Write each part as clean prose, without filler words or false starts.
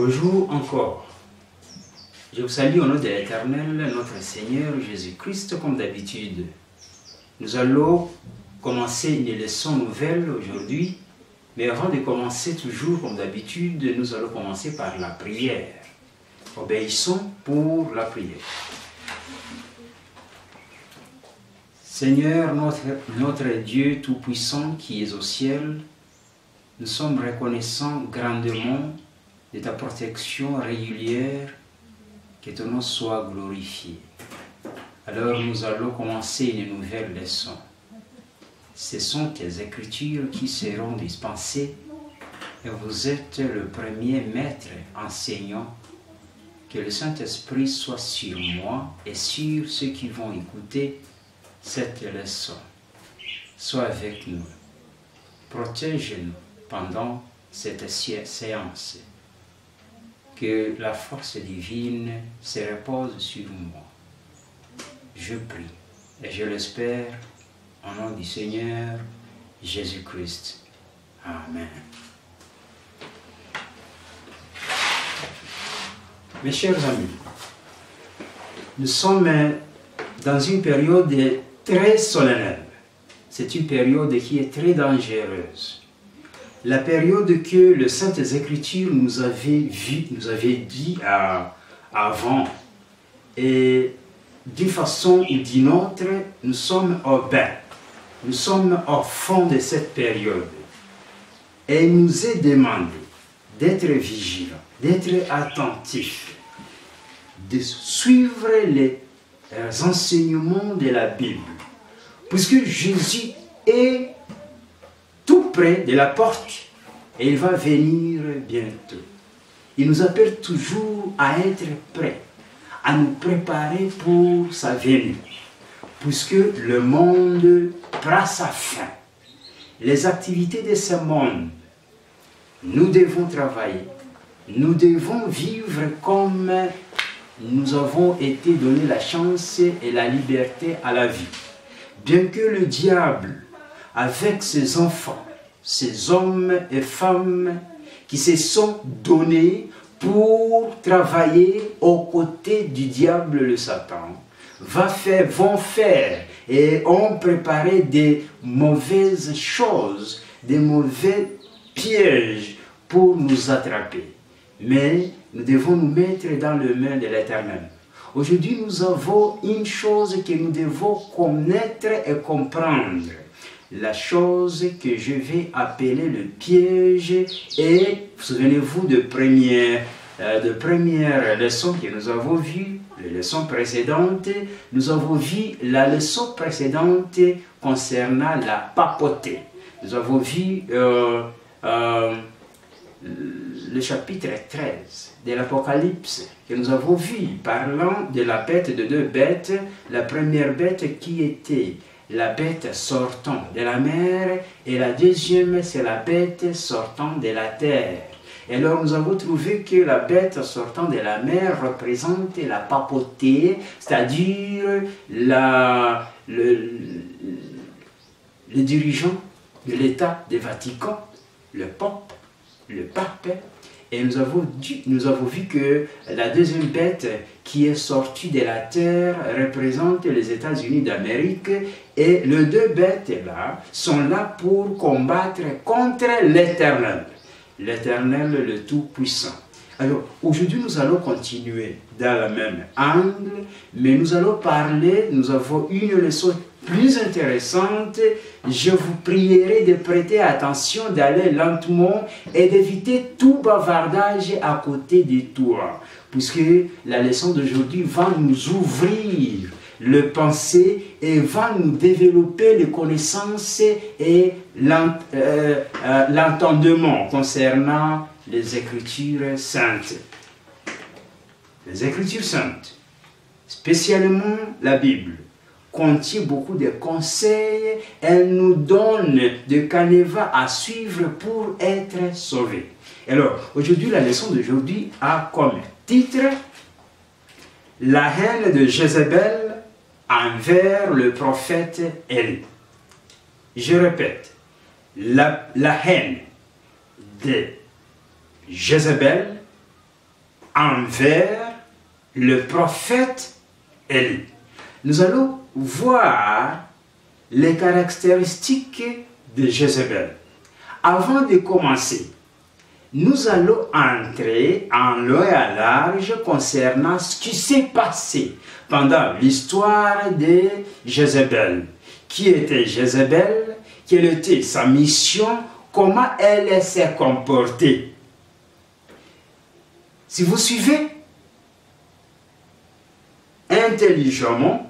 Bonjour encore. Je vous salue au nom de l'Éternel, notre Seigneur Jésus-Christ, comme d'habitude. Nous allons commencer une leçon nouvelle aujourd'hui, mais avant de commencer toujours comme d'habitude, nous allons commencer par la prière. Obéissons pour la prière. Seigneur, notre Dieu Tout-Puissant qui est au ciel, nous sommes reconnaissants grandement de ta protection régulière, que ton nom soit glorifié. Alors nous allons commencer une nouvelle leçon. Ce sont tes écritures qui seront dispensées et vous êtes le premier maître enseignant. Que le Saint-Esprit soit sur moi et sur ceux qui vont écouter cette leçon. Sois avec nous. Protège-nous pendant cette séance. Que la force divine se repose sur moi. Je prie et je l'espère au nom du Seigneur Jésus-Christ. Amen. Mes chers amis, nous sommes dans une période très solennelle. C'est une période qui est très dangereuse. La période que le Saintes Écritures nous avait dit avant. Et d'une façon ou d'une autre, nous sommes au bain. Nous sommes au fond de cette période. Et il nous est demandé d'être vigilants, d'être attentifs, de suivre les enseignements de la Bible. Puisque Jésus est tout près de la porte et il va venir bientôt. Il nous appelle toujours à être prêts, à nous préparer pour sa venue. Puisque le monde prend sa fin. Les activités de ce monde, nous devons travailler. Nous devons vivre comme nous avons été donné la chance et la liberté à la vie. Bien que le diable, avec ses enfants, ces hommes et femmes qui se sont donnés pour travailler aux côtés du diable, le Satan, vont faire et ont préparé des mauvaises choses, des mauvais pièges pour nous attraper. Mais nous devons nous mettre dans les mains de l'Éternel. Aujourd'hui, nous avons une chose que nous devons connaître et comprendre. La chose que je vais appeler le piège. Et souvenez-vous de première leçon que nous avons vue, la leçon précédente. Nous avons vu la leçon précédente concernant la papauté. Nous avons vu le chapitre 13 de l'Apocalypse que nous avons vu, parlant de la bête de deux bêtes. La première bête qui était la bête sortant de la mer et la deuxième c'est la bête sortant de la terre. Et alors nous avons trouvé que la bête sortant de la mer représente la papauté, c'est-à-dire le dirigeant de l'État du Vatican, le pape. Et nous avons vu que la deuxième bête qui est sortie de la terre représente les États-Unis d'Amérique. Et les deux bêtes-là sont là pour combattre contre l'Éternel. L'Éternel, le Tout-Puissant. Alors, aujourd'hui, nous allons continuer dans le même angle, mais nous allons parler, nous avons une leçon plus intéressante. Je vous prierai de prêter attention, d'aller lentement et d'éviter tout bavardage à côté de toi, puisque la leçon d'aujourd'hui va nous ouvrir le pensée et va nous développer les connaissances et l'entendement concernant les Écritures saintes. Les Écritures saintes, spécialement la Bible, contient beaucoup de conseils. Elle nous donne des canevas à suivre pour être sauvés. Alors, aujourd'hui, la leçon d'aujourd'hui a comme titre « La haine de Jézabel envers le prophète Élie ». Je répète, la haine de Jézabel envers le prophète Élie. Nous allons voir les caractéristiques de Jézabel. Avant de commencer, nous allons entrer en long et à large concernant ce qui s'est passé pendant l'histoire de Jézabel. Qui était Jézabel? Quelle était sa mission? Comment elle s'est comportée? Si vous suivez intelligemment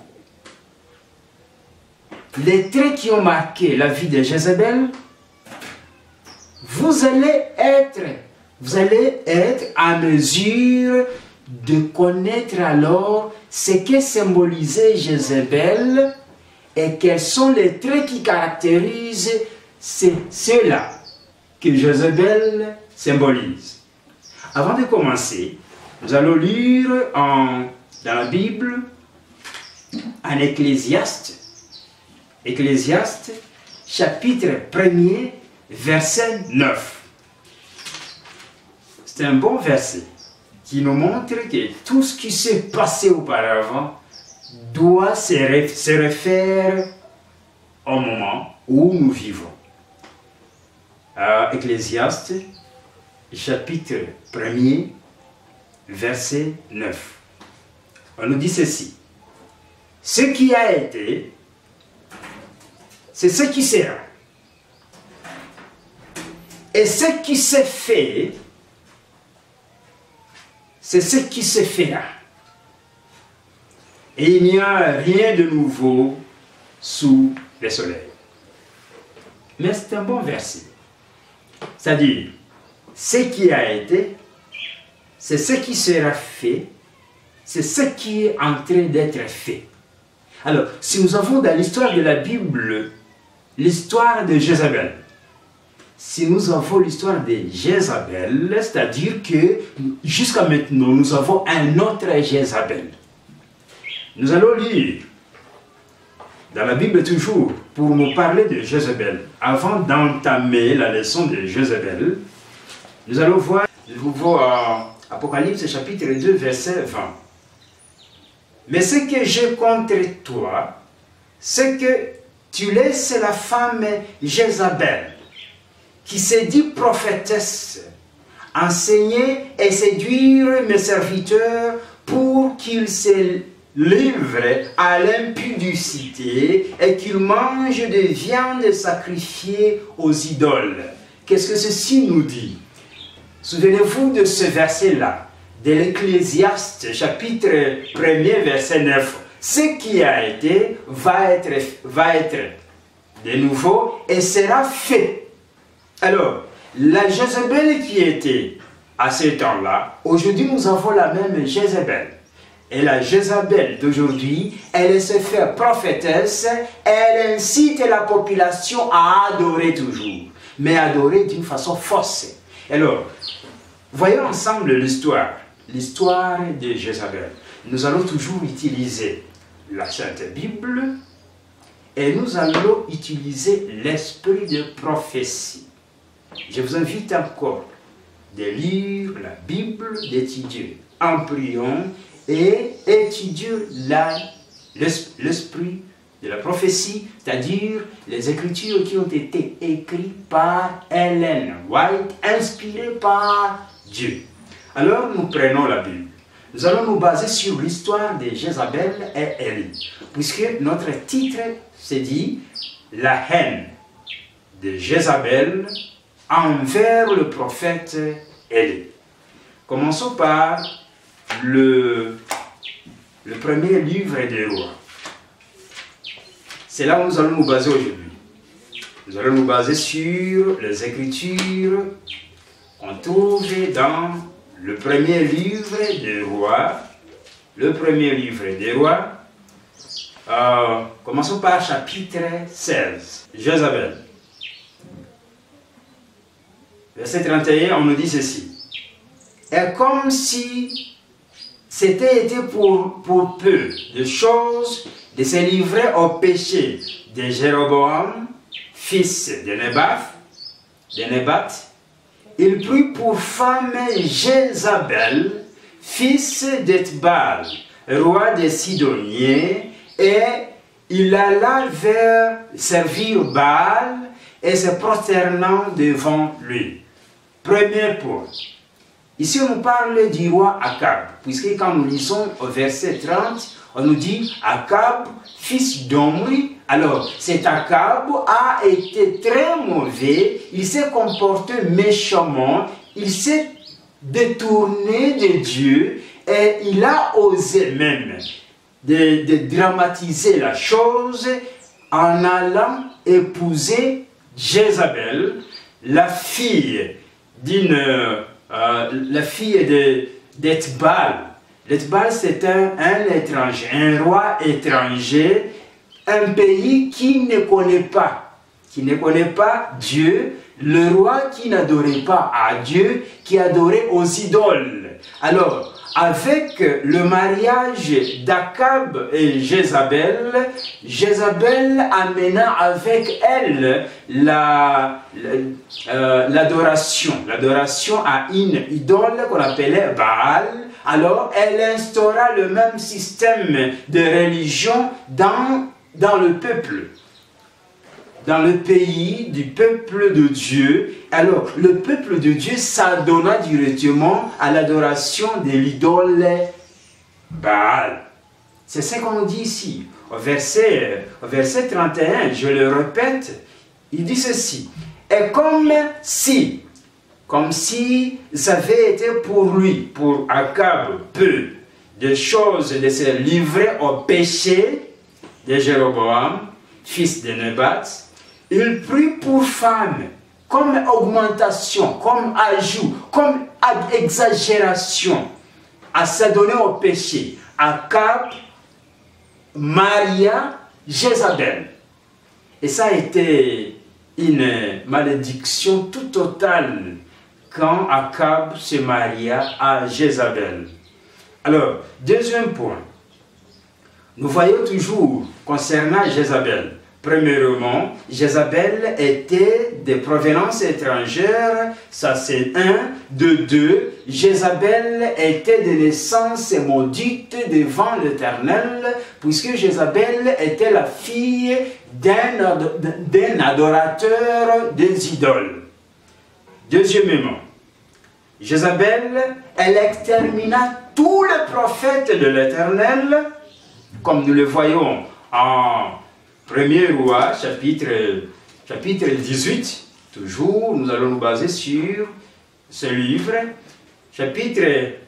les traits qui ont marqué la vie de Jézabel, vous allez être à mesure de connaître alors ce que symbolisait Jézabel et quels sont les traits qui caractérisent ceux-là que Jézabel symbolise. Avant de commencer, nous allons lire dans la Bible, en Ecclésiaste, chapitre 1er, verset 9. C'est un bon verset qui nous montre que tout ce qui s'est passé auparavant doit se référer au moment où nous vivons. Ecclésiaste, chapitre 1er, verset 9. On nous dit ceci. Ce qui a été, c'est ce qui sera. Et ce qui s'est fait, c'est ce qui se fera. Et il n'y a rien de nouveau sous le soleil. Mais c'est un bon verset. C'est-à-dire, ce qui a été, c'est ce qui sera fait, c'est ce qui est en train d'être fait. Alors, si nous avons dans l'histoire de la Bible l'histoire de Jézabel, si nous avons l'histoire de Jézabel, c'est-à-dire que jusqu'à maintenant, nous avons un autre Jézabel. Nous allons lire dans la Bible toujours pour nous parler de Jézabel. Avant d'entamer la leçon de Jézabel, nous allons voir Apocalypse chapitre 2, verset 20. Mais ce que j'ai contre toi, c'est que tu laisses la femme Jézabel, qui s'est dit prophétesse, enseigner et séduire mes serviteurs pour qu'ils se livrent à l'impudicité et qu'ils mangent de viande sacrifiée aux idoles. Qu'est-ce que ceci nous dit? Souvenez-vous de ce verset-là, de l'Ecclésiaste, chapitre 1er, verset 9. Ce qui a été va être de nouveau et sera fait. Alors, la Jézabel qui était à ce temps-là, aujourd'hui nous avons la même Jézabel. Et la Jézabel d'aujourd'hui, elle se fait prophétesse, elle incite la population à adorer toujours, mais adorer d'une façon fausse. Alors, voyons ensemble l'histoire de Jézabel. Nous allons toujours utiliser la Sainte Bible et nous allons utiliser l'esprit de prophétie. Je vous invite encore de lire la Bible, d'étudier en priant et étudier l'esprit de la prophétie, c'est-à-dire les écritures qui ont été écrites par Ellen White, inspirées par Dieu. Alors nous prenons la Bible. Nous allons nous baser sur l'histoire de Jézabel et Élie, puisque notre titre se dit « La haine de Jézabel envers le prophète Élie ». Commençons par le premier livre des rois. C'est là où nous allons nous baser aujourd'hui. Nous allons nous baser sur les Écritures qu'on trouve dans le premier livre des rois. Le premier livre des rois. Commençons par chapitre 16. Jézabel. Verset 31, on nous dit ceci. Et comme si c'était été pour peu de choses de se livrer au péché de Jéroboam, fils de Nébat, il prit pour femme Jézabel, fils d'Ethbal, roi des Sidoniens, et il alla vers servir Baal et se prosternant devant lui. Premier point. Ici, on nous parle du roi Akab, puisque quand nous lisons au verset 30, on nous dit Akab, fils d'Omri. Alors, cet Akab a été très mauvais, il s'est comporté méchamment, il s'est détourné de Dieu et il a osé même de dramatiser la chose en allant épouser Jézabel, la fille d'Ethbal. L'Ethbal, c'est un étranger, un roi étranger, un pays qui ne connaît pas Dieu, le roi qui n'adorait pas à Dieu, qui adorait aux idoles. Alors, avec le mariage d'Akab et Jézabel, Jézabel amena avec elle l'adoration à une idole qu'on appelait Baal. Alors, elle instaura le même système de religion dans le peuple, dans le pays du peuple de Dieu. Alors, le peuple de Dieu s'adonna directement à l'adoration de l'idole Baal. C'est ce qu'on dit ici, au verset 31, je le répète, il dit ceci. Et comme si ça avait été pour lui, pour Akab, peu de choses de se livrer au péché de Jéroboam, fils de Nebat, il prit pour femme, comme augmentation, comme ajout, comme exagération, à s'adonner au péché, Akab maria Jézabel. Et ça a été une malédiction tout totale quand Akab se maria à Jézabel. Alors, deuxième point, nous voyons toujours concernant Jézabel. Premièrement, Jézabel était de provenance étrangère, ça c'est un. De deux, Jézabel était de naissance maudite devant l'Éternel, puisque Jézabel était la fille d'un adorateur des idoles. Deuxièmement, Jézabel, elle extermina tous les prophètes de l'Éternel, comme nous le voyons en 1er Roi, chapitre 18, toujours, nous allons nous baser sur ce livre, chapitre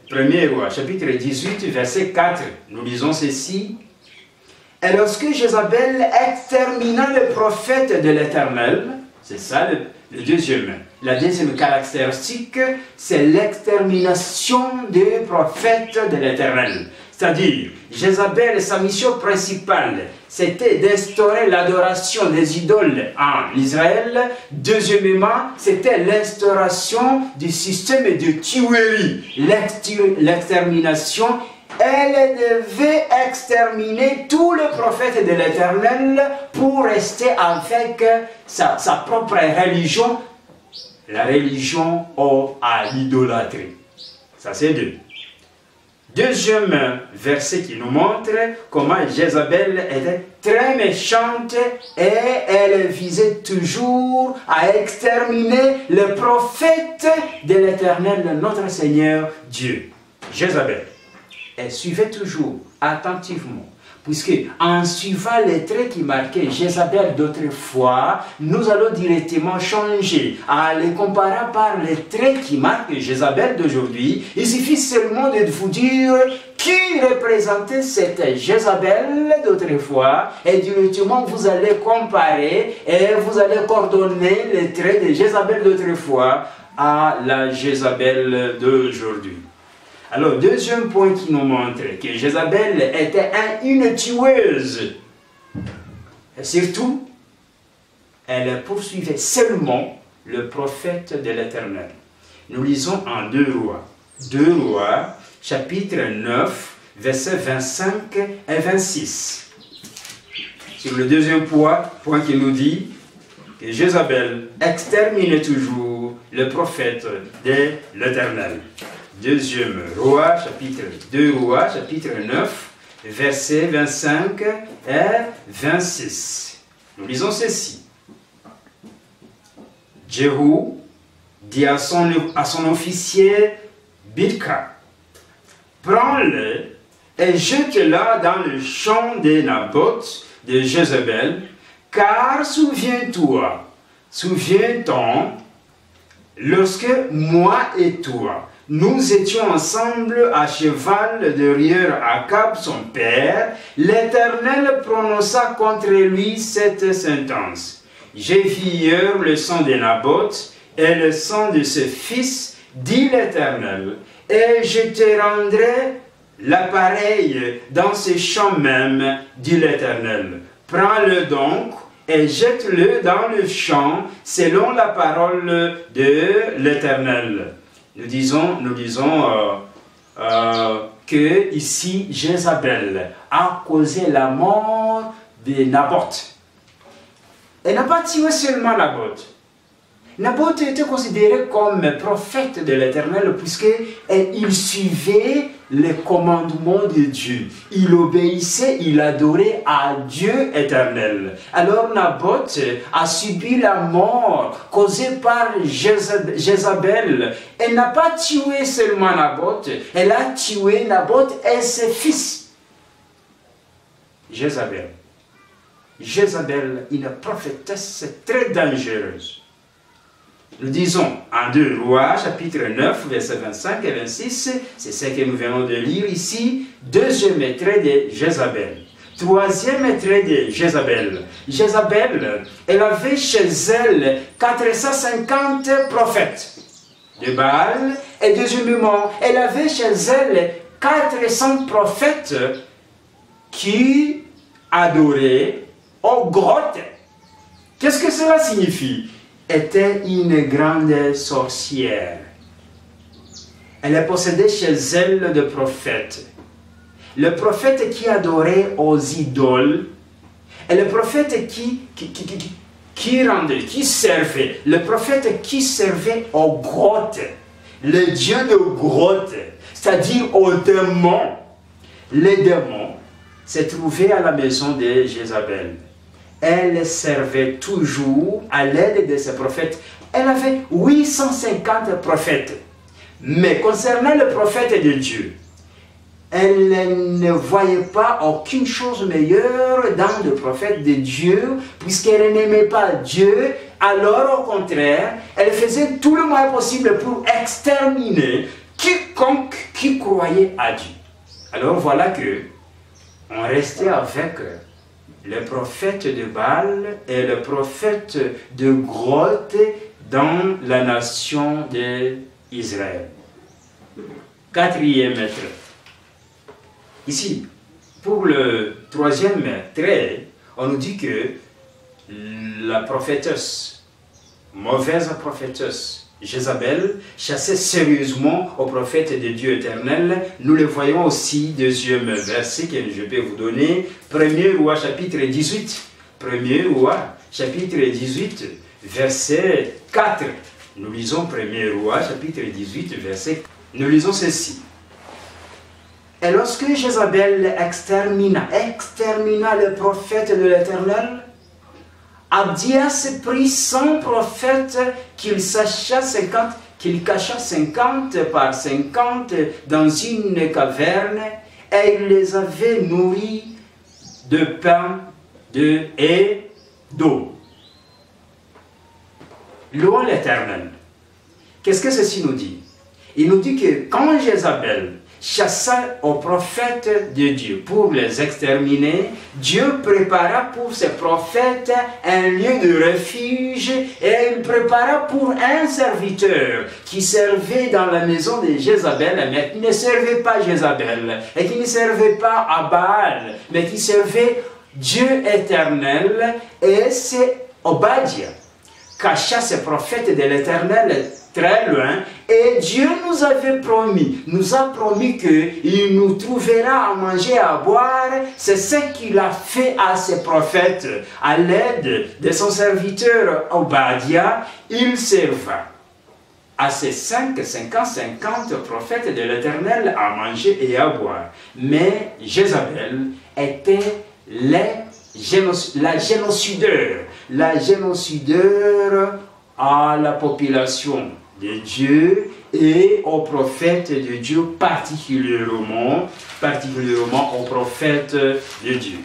1er Roi, chapitre 18, verset 4, nous lisons ceci. Et lorsque Jézabel extermina les prophètes de l'Éternel, c'est ça la deuxième caractéristique, c'est l'extermination des prophètes de l'Éternel. C'est-à-dire, Jézabel, sa mission principale, c'était d'instaurer l'adoration des idoles en Israël. Deuxièmement, c'était l'instauration du système de tuerie, l'extermination. Elle devait exterminer tous les prophètes de l'Éternel pour rester avec sa propre religion, la religion à l'idolâtrie. Ça, c'est deux. Deuxième verset qui nous montre comment Jézabel était très méchante et elle visait toujours à exterminer les prophètes de l'Éternel, notre Seigneur Dieu. Jézabel, elle suivait toujours attentivement, puisque en suivant les traits qui marquaient Jézabel d'autrefois, nous allons directement changer. En les comparant par les traits qui marquent Jézabel d'aujourd'hui, il suffit seulement de vous dire qui représentait cette Jézabel d'autrefois, et directement vous allez comparer et vous allez coordonner les traits de Jézabel d'autrefois à la Jézabel d'aujourd'hui. Alors, deuxième point qui nous montre que Jézabel était une tueuse. Et surtout, elle poursuivait seulement le prophète de l'Éternel. Nous lisons en 2 Rois. 2 Rois, chapitre 9, versets 25 et 26. Sur le deuxième point qui nous dit que Jézabel exterminait toujours le prophète de l'Éternel. Deuxième Roi, chapitre 2 Roi, chapitre 9, versets 25 et 26. Nous lisons ceci. Jéhu dit à son officier Bidka, prends-le et jette-le dans le champ de Naboth de Jézabel, car souviens-toi, lorsque moi et toi, nous étions ensemble à cheval derrière Akab son père, l'Éternel prononça contre lui cette sentence. J'ai vu hier le sang de Naboth et le sang de ce fils, dit l'Éternel, et je te rendrai l'appareil dans ce champ même, dit l'Éternel. Prends-le donc et jette-le dans le champ selon la parole de l'Éternel. Nous disons que ici Jézabel a causé la mort de Naboth. Elle n'a pas tué seulement Naboth. Naboth était considéré comme prophète de l'Éternel puisqu'il suivait les commandements de Dieu. Il obéissait, il adorait à Dieu éternel. Alors Naboth a subi la mort causée par Jézabel. Elle n'a pas tué seulement Naboth, elle a tué Naboth et ses fils. Jézabel, une prophétesse très dangereuse. Nous disons en 2 Rois, chapitre 9, versets 25 et 26, c'est ce que nous venons de lire ici, deuxième trait de Jézabel. Troisième trait de Jézabel. Jézabel, elle avait chez elle 450 prophètes de Baal, et deuxièmement, elle avait chez elle 400 prophètes qui adoraient aux grottes. Qu'est-ce que cela signifie? Était une grande sorcière. Elle possédait chez elle des prophètes. Le prophète qui adorait aux idoles, et le prophète qui servait, le prophète qui servait aux grottes, le dieu de grottes, c'est-à-dire aux démons. Les démons se trouvaient à la maison de Jézabel. Elle servait toujours à l'aide de ses prophètes. Elle avait 850 prophètes. Mais concernant le prophète de Dieu, elle ne voyait pas aucune chose meilleure dans le prophète de Dieu, puisqu'elle n'aimait pas Dieu. Alors, au contraire, elle faisait tout le moyen possible pour exterminer quiconque qui croyait à Dieu. Alors voilà que on restait avec le prophète de Baal et le prophète de grotte dans la nation d'Israël. Quatrième trait. Ici, pour le troisième trait, on nous dit que la prophétesse, mauvaise prophétesse, Jézabel, chassait sérieusement au prophète de Dieu éternel. Nous le voyons aussi, deuxième verset que je peux vous donner, 1er Roi chapitre 18. 1er Roi chapitre 18, verset 4. Nous lisons 1er Roi chapitre 18, verset 4. Nous lisons ceci. Et lorsque Jézabel extermina le prophète de l'Éternel, Abdias prit 100 prophètes qu'il cacha 50 par 50 dans une caverne, et il les avait nourris de pain et d'eau. Louons l'Éternel. Qu'est-ce que ceci nous dit? Il nous dit que quand Jézabel chassa aux prophètes de Dieu pour les exterminer, Dieu prépara pour ses prophètes un lieu de refuge, et il prépara pour un serviteur qui servait dans la maison de Jézabel, mais qui ne servait pas Jézabel, et qui ne servait pas à Baal, mais qui servait Dieu éternel, et c'est Obadiah cacha ses prophètes de l'Éternel très loin, et Dieu nous a promis qu'il nous trouvera à manger et à boire. C'est ce qu'il a fait à ses prophètes. À l'aide de son serviteur Obadiah, il serva à ses 50 prophètes de l'Éternel à manger et à boire. Mais Jézabel était la génocideur à la population de Dieu et aux prophètes de Dieu, particulièrement aux prophètes de Dieu.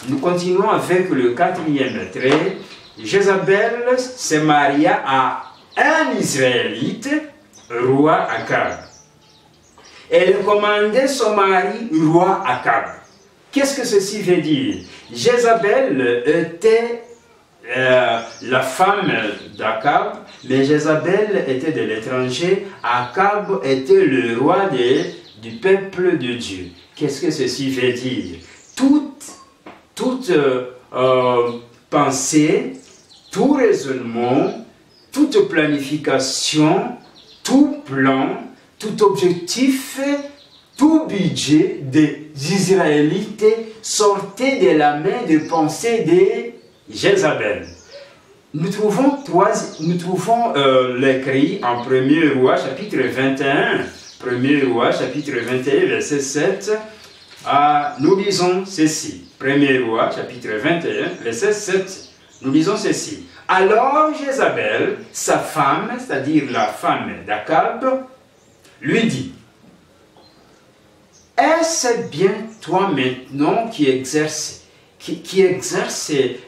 Nous continuons avec le 4e trait. Jézabel se maria à un Israélite, roi Akab. Elle commandait son mari, roi Akab. Qu'est-ce que ceci veut dire? Jézabel était la femme d'Akab, mais Jézabel était de l'étranger. Akab était le roi du peuple de Dieu. Qu'est-ce que ceci veut dire? Toute pensée, tout raisonnement, toute planification, tout plan, tout objectif, tout budget des Israélites sortait de la main de pensée de Jézabel. Nous trouvons l'écrit en 1er roi chapitre 21, 1er roi chapitre 21 verset 7. Nous lisons ceci. 1er roi chapitre 21 verset 7. Nous lisons ceci. Alors Jézabel, sa femme, c'est-à-dire la femme d'Akab, lui dit: est-ce bien toi maintenant qui exerce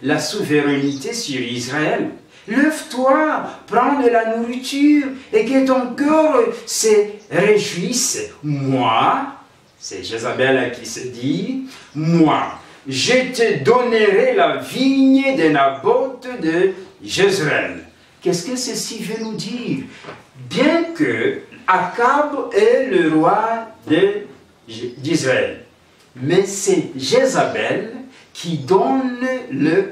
la souveraineté sur Israël? Lève-toi, prends de la nourriture et que ton cœur se réjouisse. Moi, c'est Jézabel qui se dit, moi, je te donnerai la vigne de Naboth de Jezreel. Qu'est-ce que ceci veut nous dire? Bien que Akab est le roi d'Israël, mais c'est Jézabel qui donne les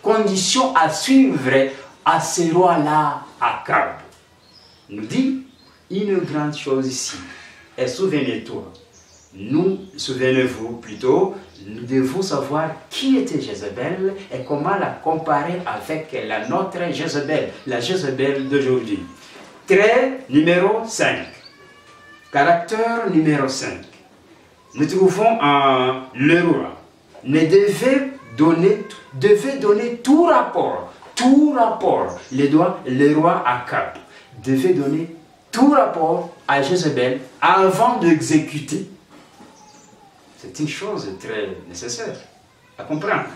conditions à suivre à ce roi-là, Akab. Nous dit une grande chose ici. Et souvenez-vous plutôt, nous devons savoir qui était Jézabel et comment la comparer avec la nôtre Jézabel, la Jézabel d'aujourd'hui. Trait numéro 5. Caractère numéro 5. Nous trouvons le roi devait donner tout rapport. Le roi Akab devait donner tout rapport à Jézabel avant d'exécuter. C'est une chose très nécessaire à comprendre.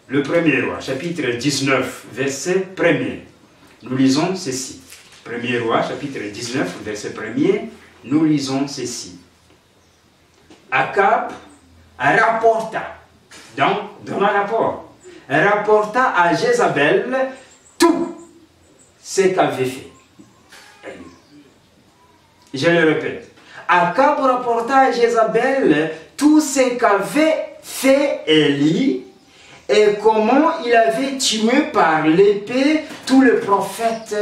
Le 1er roi, chapitre 19, verset 1er. Nous lisons ceci. 1er roi, chapitre 19, verset 1er. Nous lisons ceci. Akab rapporta, donc dans un rapport, rapporta à Jézabel tout ce qu'avait fait Élie. Je le répète. Akab rapporta à Jézabel tout ce qu'avait fait Élie et comment il avait tué par l'épée tous les prophètes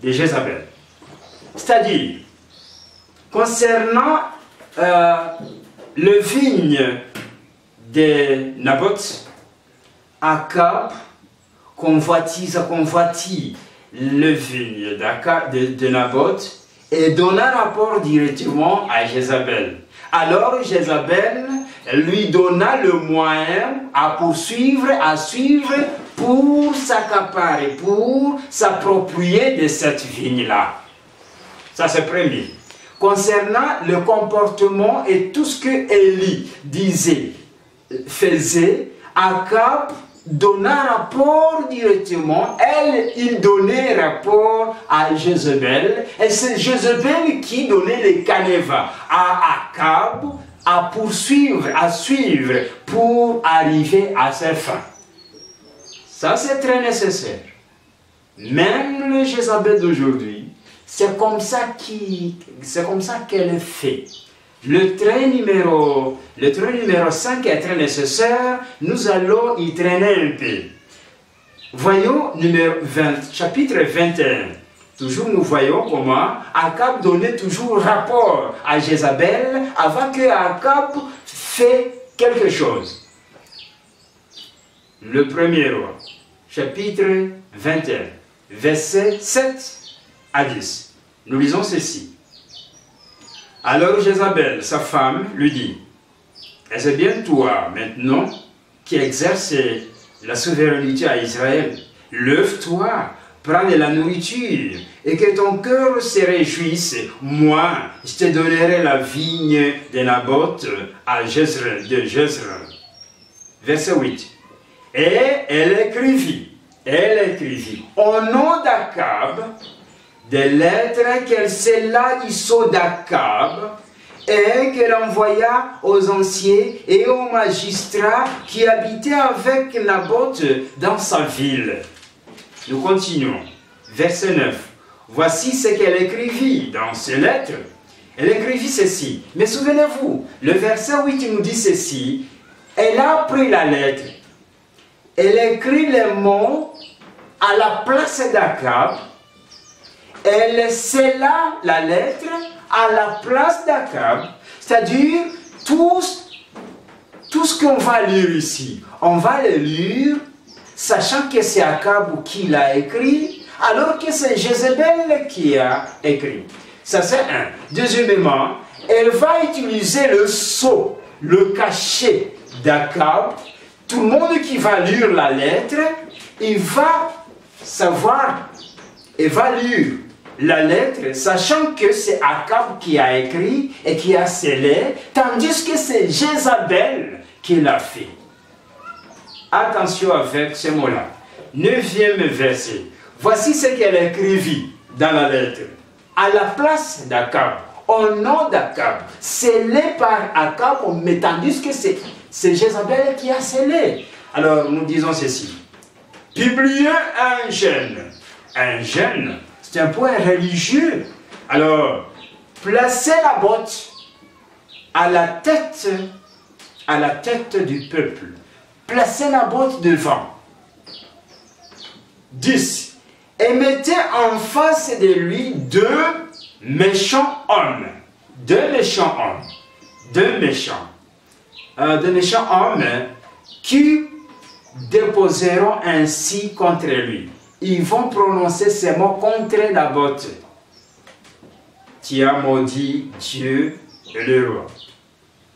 de Jézabel. C'est-à-dire, concernant le vigne de Naboth, Akab convoitit le vigne de Naboth et donna rapport directement à Jézabel. Alors Jézabel lui donna le moyen à suivre pour s'accaparer, pour s'approprier de cette vigne-là. Ça c'est premier. Concernant le comportement et tout ce que Élie faisait, Akab donna rapport directement, il donnait rapport à Jézabel, et c'est Jézabel qui donnait les canevas à Akab à suivre pour arriver à ses fins. Ça c'est très nécessaire. Même le Jézabel d'aujourd'hui, c'est comme ça qu'elle fait. Le trait numéro 5 est très nécessaire. Nous allons y traîner un peu. Voyons chapitre 21. Toujours nous voyons comment Akab donnait toujours rapport à Jézabel avant que Akab fait quelque chose. Le premier roi, chapitre 21, verset 7 à 10. Nous lisons ceci. Alors Jézabel, sa femme, lui dit, « Est-ce bien toi, maintenant, qui exerces la souveraineté à Israël? Lève-toi, prends de la nourriture, et que ton cœur se réjouisse. Moi, je te donnerai la vigne de Naboth à Jezreel, de Jezreel. » Verset 8. Et elle écrivit, au nom d'Akab, des lettres qu'elle scella du sceau d'Akab, et qu'elle envoya aux anciens et aux magistrats qui habitaient avec Naboth dans sa ville. Nous continuons. Verset 9. Voici ce qu'elle écrivit dans ces lettres. Elle écrivit ceci. Mais souvenez-vous, le verset 8 nous dit ceci. Elle a pris la lettre. Elle écrit les mots à la place d'Akab. Elle scella la lettre à la place d'Akab. C'est-à-dire, tout ce qu'on va lire ici, on va le lire sachant que c'est Akab qui l'a écrit, alors que c'est Jézabel qui a écrit. Ça c'est un. Deuxièmement, elle va utiliser le sceau, le cachet d'Akab. Tout le monde qui va lire la lettre, il va savoir, et va lire la lettre, sachant que c'est Akab qui a écrit et qui a scellé, tandis que c'est Jézabel qui l'a fait. Attention avec ce mot-là. 9e verset. Voici ce qu'elle écrivit dans la lettre. À la place d'Akab, au nom d'Akab, scellé par Akab, mais tandis que c'est Jézabel qui a scellé. Alors nous disons ceci. Publiez un jeûne. Un jeûne, c'est un point religieux. Alors, placez Naboth à la tête du peuple. Placez Naboth devant. 10. Et mettez en face de lui deux méchants hommes. Deux méchants hommes qui déposeront ainsi contre lui. Ils vont prononcer ces mots contre Naboth. Tu as maudit Dieu et le roi.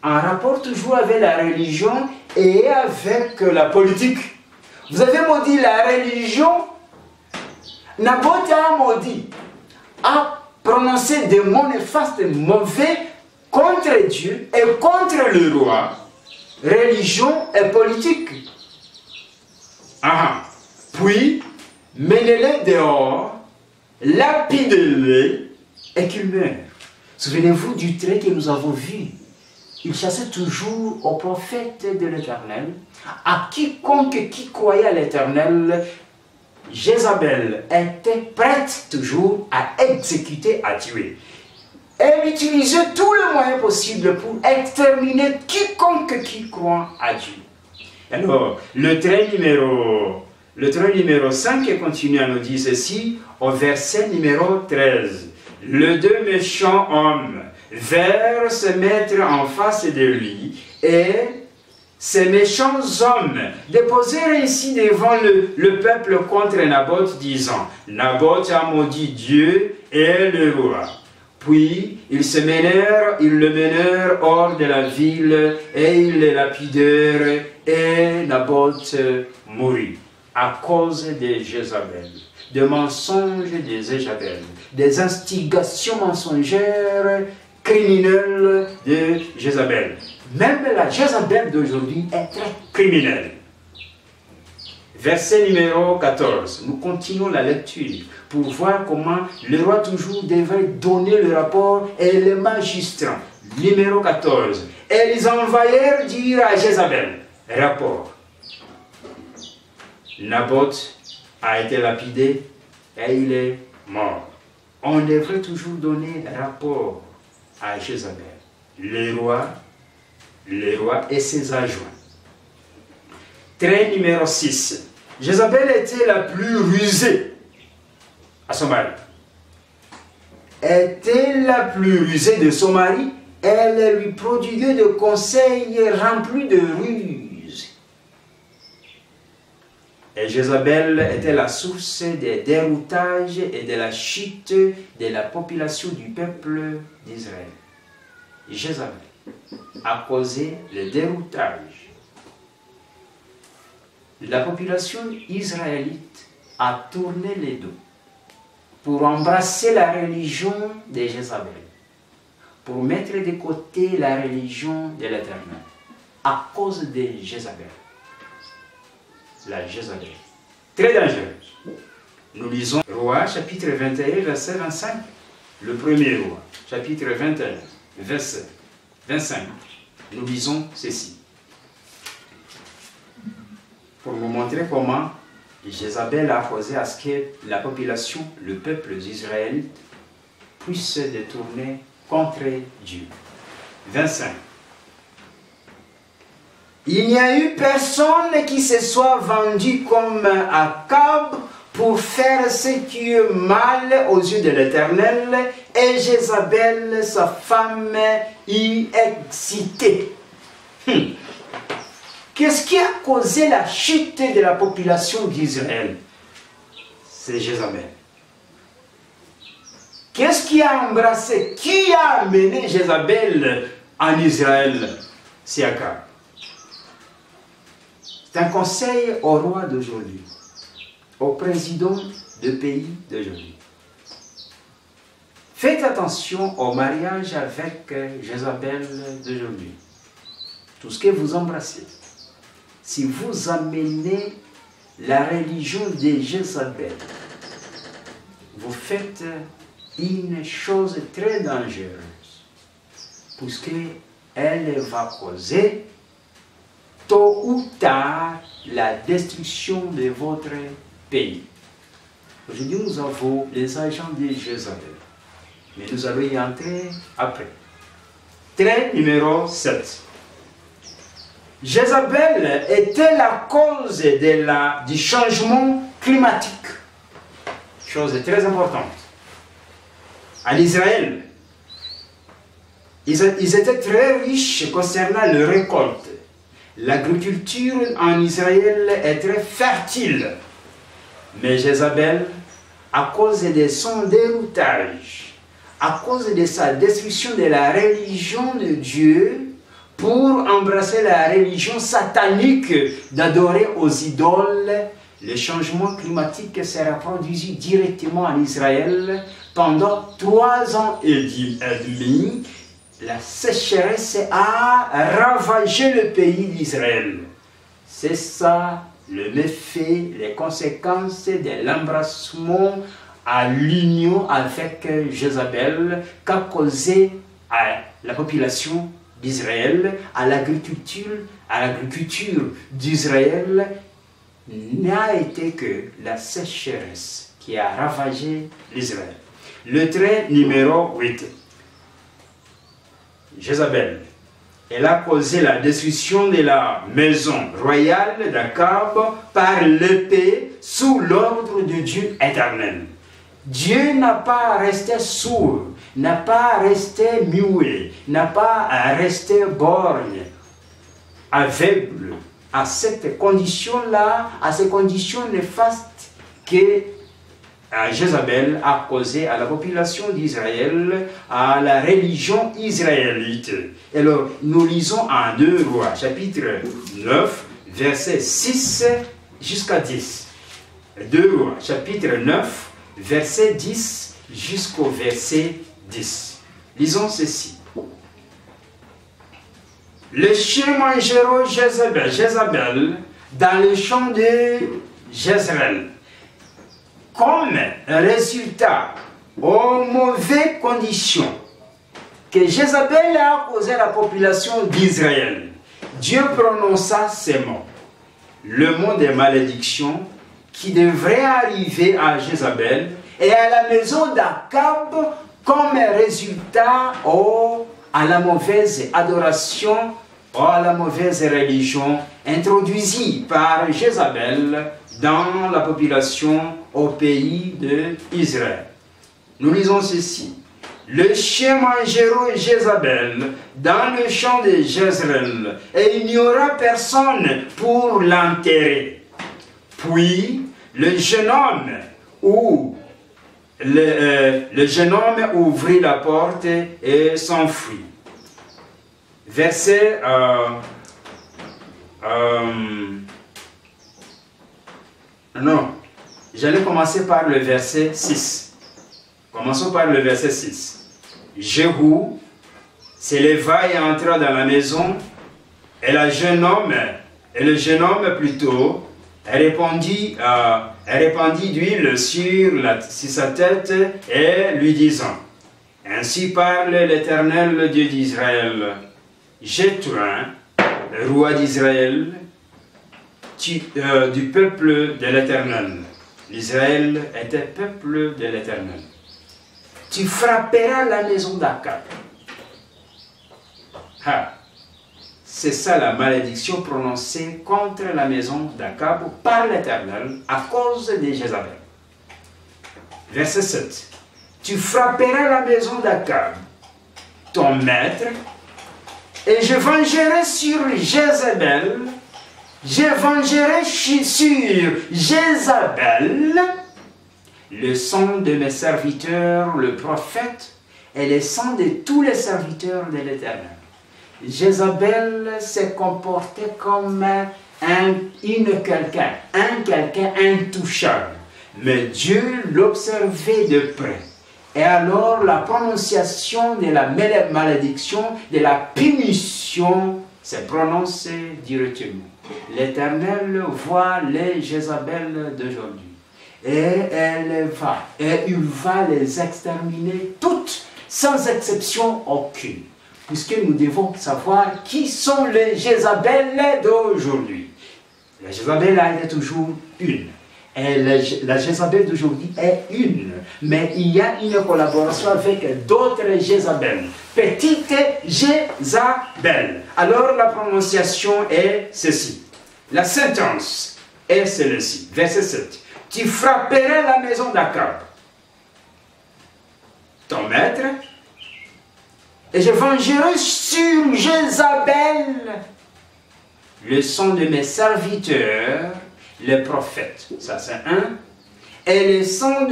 En rapport toujours avec la religion et avec la politique. Vous avez maudit la religion. Naboth a maudit, a prononcé des mots néfastes, mauvais contre Dieu et contre le roi. Religion et politique. Puis, menez-les dehors, lapidez-les et qu'ils meurent. Souvenez-vous du trait que nous avons vu. Il chassait toujours au prophète de l'Éternel, à quiconque qui croyait à l'Éternel. Jézabel était prête toujours à exécuter, à tuer. Elle utilisait tous les moyens possibles pour exterminer quiconque qui croit à Dieu. Alors, le trait numéro 5 continue à nous dire ceci, au verset numéro 13. Les deux méchants hommes vinrent se mettre en face de lui, et ces méchants hommes déposèrent ainsi devant le peuple contre Naboth, disant, Naboth a maudit Dieu et le roi. Puis ils le menèrent hors de la ville, et ils le lapidèrent, et Naboth mourut à cause de Jézabel, des mensonges de Jézabel, des instigations mensongères criminelles de Jézabel. Même la Jézabel d'aujourd'hui est très criminelle. Verset numéro 14. Nous continuons la lecture pour voir comment le roi toujours devrait donner le rapport et les magistrats. Numéro 14. Et ils envoyèrent dire à Jézabel, rapport. Naboth a été lapidé et il est mort. On devrait toujours donner rapport à Jézabel, le roi et ses adjoints. Trait numéro 6. Jézabel était la plus rusée à son mari. Était la plus rusée de son mari. Elle lui prodiguait de conseils remplis de ruses. Et Jézabel était la source des déroutages et de la chute de la population du peuple d'Israël. Jézabel a causé le déroutage. La population israélite a tourné les dos pour embrasser la religion de Jézabel, pour mettre de côté la religion de l'Éternel, à cause de Jézabel. La Jézabel, très dangereuse. Nous lisons Roi, chapitre 21, verset 25. Le premier Roi, chapitre 21, verset 25. Nous lisons ceci. Pour vous montrer comment Jézabel a causé à ce que la population, le peuple d'Israël, puisse se détourner contre Dieu. 25. Il n'y a eu personne qui se soit vendu comme Akab pour faire ce qui est mal aux yeux de l'Éternel, et Jézabel, sa femme, y excitait. Qu'est-ce qui a causé la chute de la population d'Israël? C'est Jézabel. Qu'est-ce qui a embrassé? Qui a amené Jézabel en Israël? C'est Akab. C'est un conseil au roi d'aujourd'hui, au président de pays d'aujourd'hui. Faites attention au mariage avec Jézabel d'aujourd'hui. Tout ce que vous embrassez. Si vous amenez la religion de Jézabel, vous faites une chose très dangereuse, puisque elle va causer tôt ou tard la destruction de votre pays. Aujourd'hui, nous avons les agents de Jézabel, mais nous allons y entrer après. Trait numéro 7. Jézabel était la cause du changement climatique. Chose très importante. En Israël, ils étaient très riches concernant la récolte. L'agriculture en Israël est très fertile. Mais Jézabel, à cause de son déroutage, à cause de sa destruction de la religion de Dieu, pour embrasser la religion satanique d'adorer aux idoles, le changement climatique sera produit directement en Israël pendant 3 ans et demi. La sécheresse a ravagé le pays d'Israël. C'est ça le méfait, les conséquences de l'embrassement à l'union avec Jézabel qu'a causé à la population d'Israël, à l'agriculture d'Israël, n'a été que la sécheresse qui a ravagé l'Israël. Le trait numéro 8. Jézabel, elle a causé la destruction de la maison royale d'Akab par l'épée sous l'ordre de Dieu éternel. Dieu n'a pas resté sourd, n'a pas resté muet, n'a pas resté borgne, aveugle à cette condition-là, à ces conditions néfastes que Jézabel a causé à la population d'Israël, à la religion israélite. Alors, nous lisons en 2 Rois, chapitre 9, versets 6 jusqu'à 10. 2 Rois, chapitre 9, verset 10 jusqu'au verset 10. Lisons ceci. Le chien mangeront Jézabel dans le champ de Jezreel. Comme résultat aux mauvaises conditions que Jézabel a causé à la population d'Israël, Dieu prononça ces mots. Le mot de malédiction qui devrait arriver à Jézabel et à la maison d'Akab comme résultat à la mauvaise adoration ou à la mauvaise religion introduite par Jézabel dans la population au pays d'Israël. Nous lisons ceci. Le chien mangera Jézabel dans le champ de Jezreel et il n'y aura personne pour l'enterrer. Puis le jeune homme ouvrit la porte et s'enfuit. Verset non, j'allais commencer par le verset 6. Commençons par le verset 6. Jéhu s'éleva et entra dans la maison, et le jeune homme plutôt répandit d'huile sur sa tête et lui disant: Ainsi parle l'Éternel Dieu d'Israël, Jéthurin, roi d'Israël, du peuple de l'Éternel. L'Israël était peuple de l'Éternel. Tu frapperas la maison d'Akab. C'est ça la malédiction prononcée contre la maison d'Akab par l'Éternel à cause de Jézabel. Verset 7. Tu frapperas la maison d'Akab, ton maître, et je vengerai sur Jézabel, le sang de mes serviteurs, le prophète, et le sang de tous les serviteurs de l'Éternel. Jézabel s'est comporté comme quelqu'un intouchable. Mais Dieu l'observait de près. Et alors la prononciation de la malédiction, de la punition, s'est prononcée directement. L'Éternel voit les Jézabel d'aujourd'hui. Et il va les exterminer toutes, sans exception aucune. Puisque nous devons savoir qui sont les Jézabel d'aujourd'hui. La Jézabel a été toujours une. Et la Jézabel d'aujourd'hui est une. Mais il y a une collaboration avec d'autres Jézabel. Petite Jézabel. Alors la prononciation est ceci. La sentence est celle-ci. Verset 7. Tu frapperais la maison d'Akab, ton maître, et je vengerai sur Jézabel le sang de mes serviteurs, les prophètes. Ça c'est un. Et le sang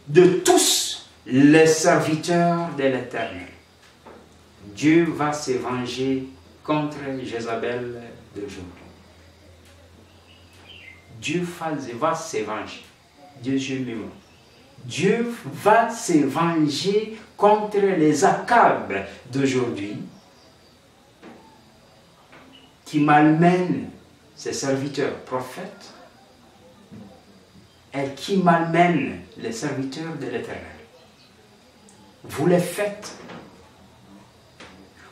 de tous les serviteurs de l'Éternel. Dieu va se venger contre Jézabel d'aujourd'hui. Dieu va se venger. Dieu va se venger contre les Akab d'aujourd'hui qui malmènent ses serviteurs prophètes et qui malmènent les serviteurs de l'Éternel. Vous les faites.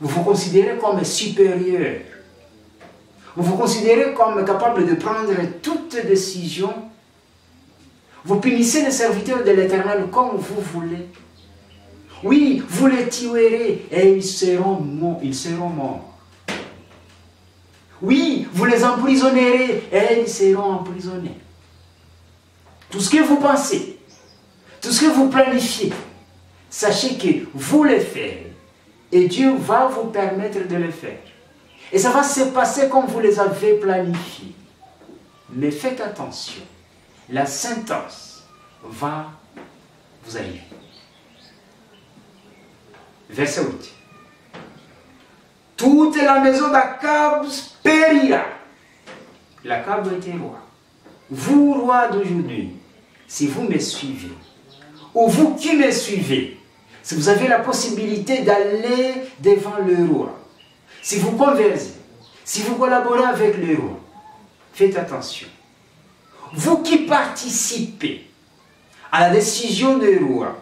Vous vous considérez comme supérieur. Vous vous considérez comme capable de prendre toute décision. Vous punissez les serviteurs de l'Éternel comme vous voulez. Oui, vous les tuerez et ils seront morts. Oui, vous les emprisonnerez et ils seront emprisonnés. Tout ce que vous pensez, tout ce que vous planifiez, sachez que vous le faites et Dieu va vous permettre de le faire. Et ça va se passer comme vous les avez planifiés. Mais faites attention, la sentence va vous arriver. Verset 8. Toute la maison d'Akab périra. L'Akab était roi. Vous, roi d'aujourd'hui, si vous me suivez, ou vous qui me suivez, si vous avez la possibilité d'aller devant le roi, si vous conversez, si vous collaborez avec le roi, faites attention. Vous qui participez à la décision du roi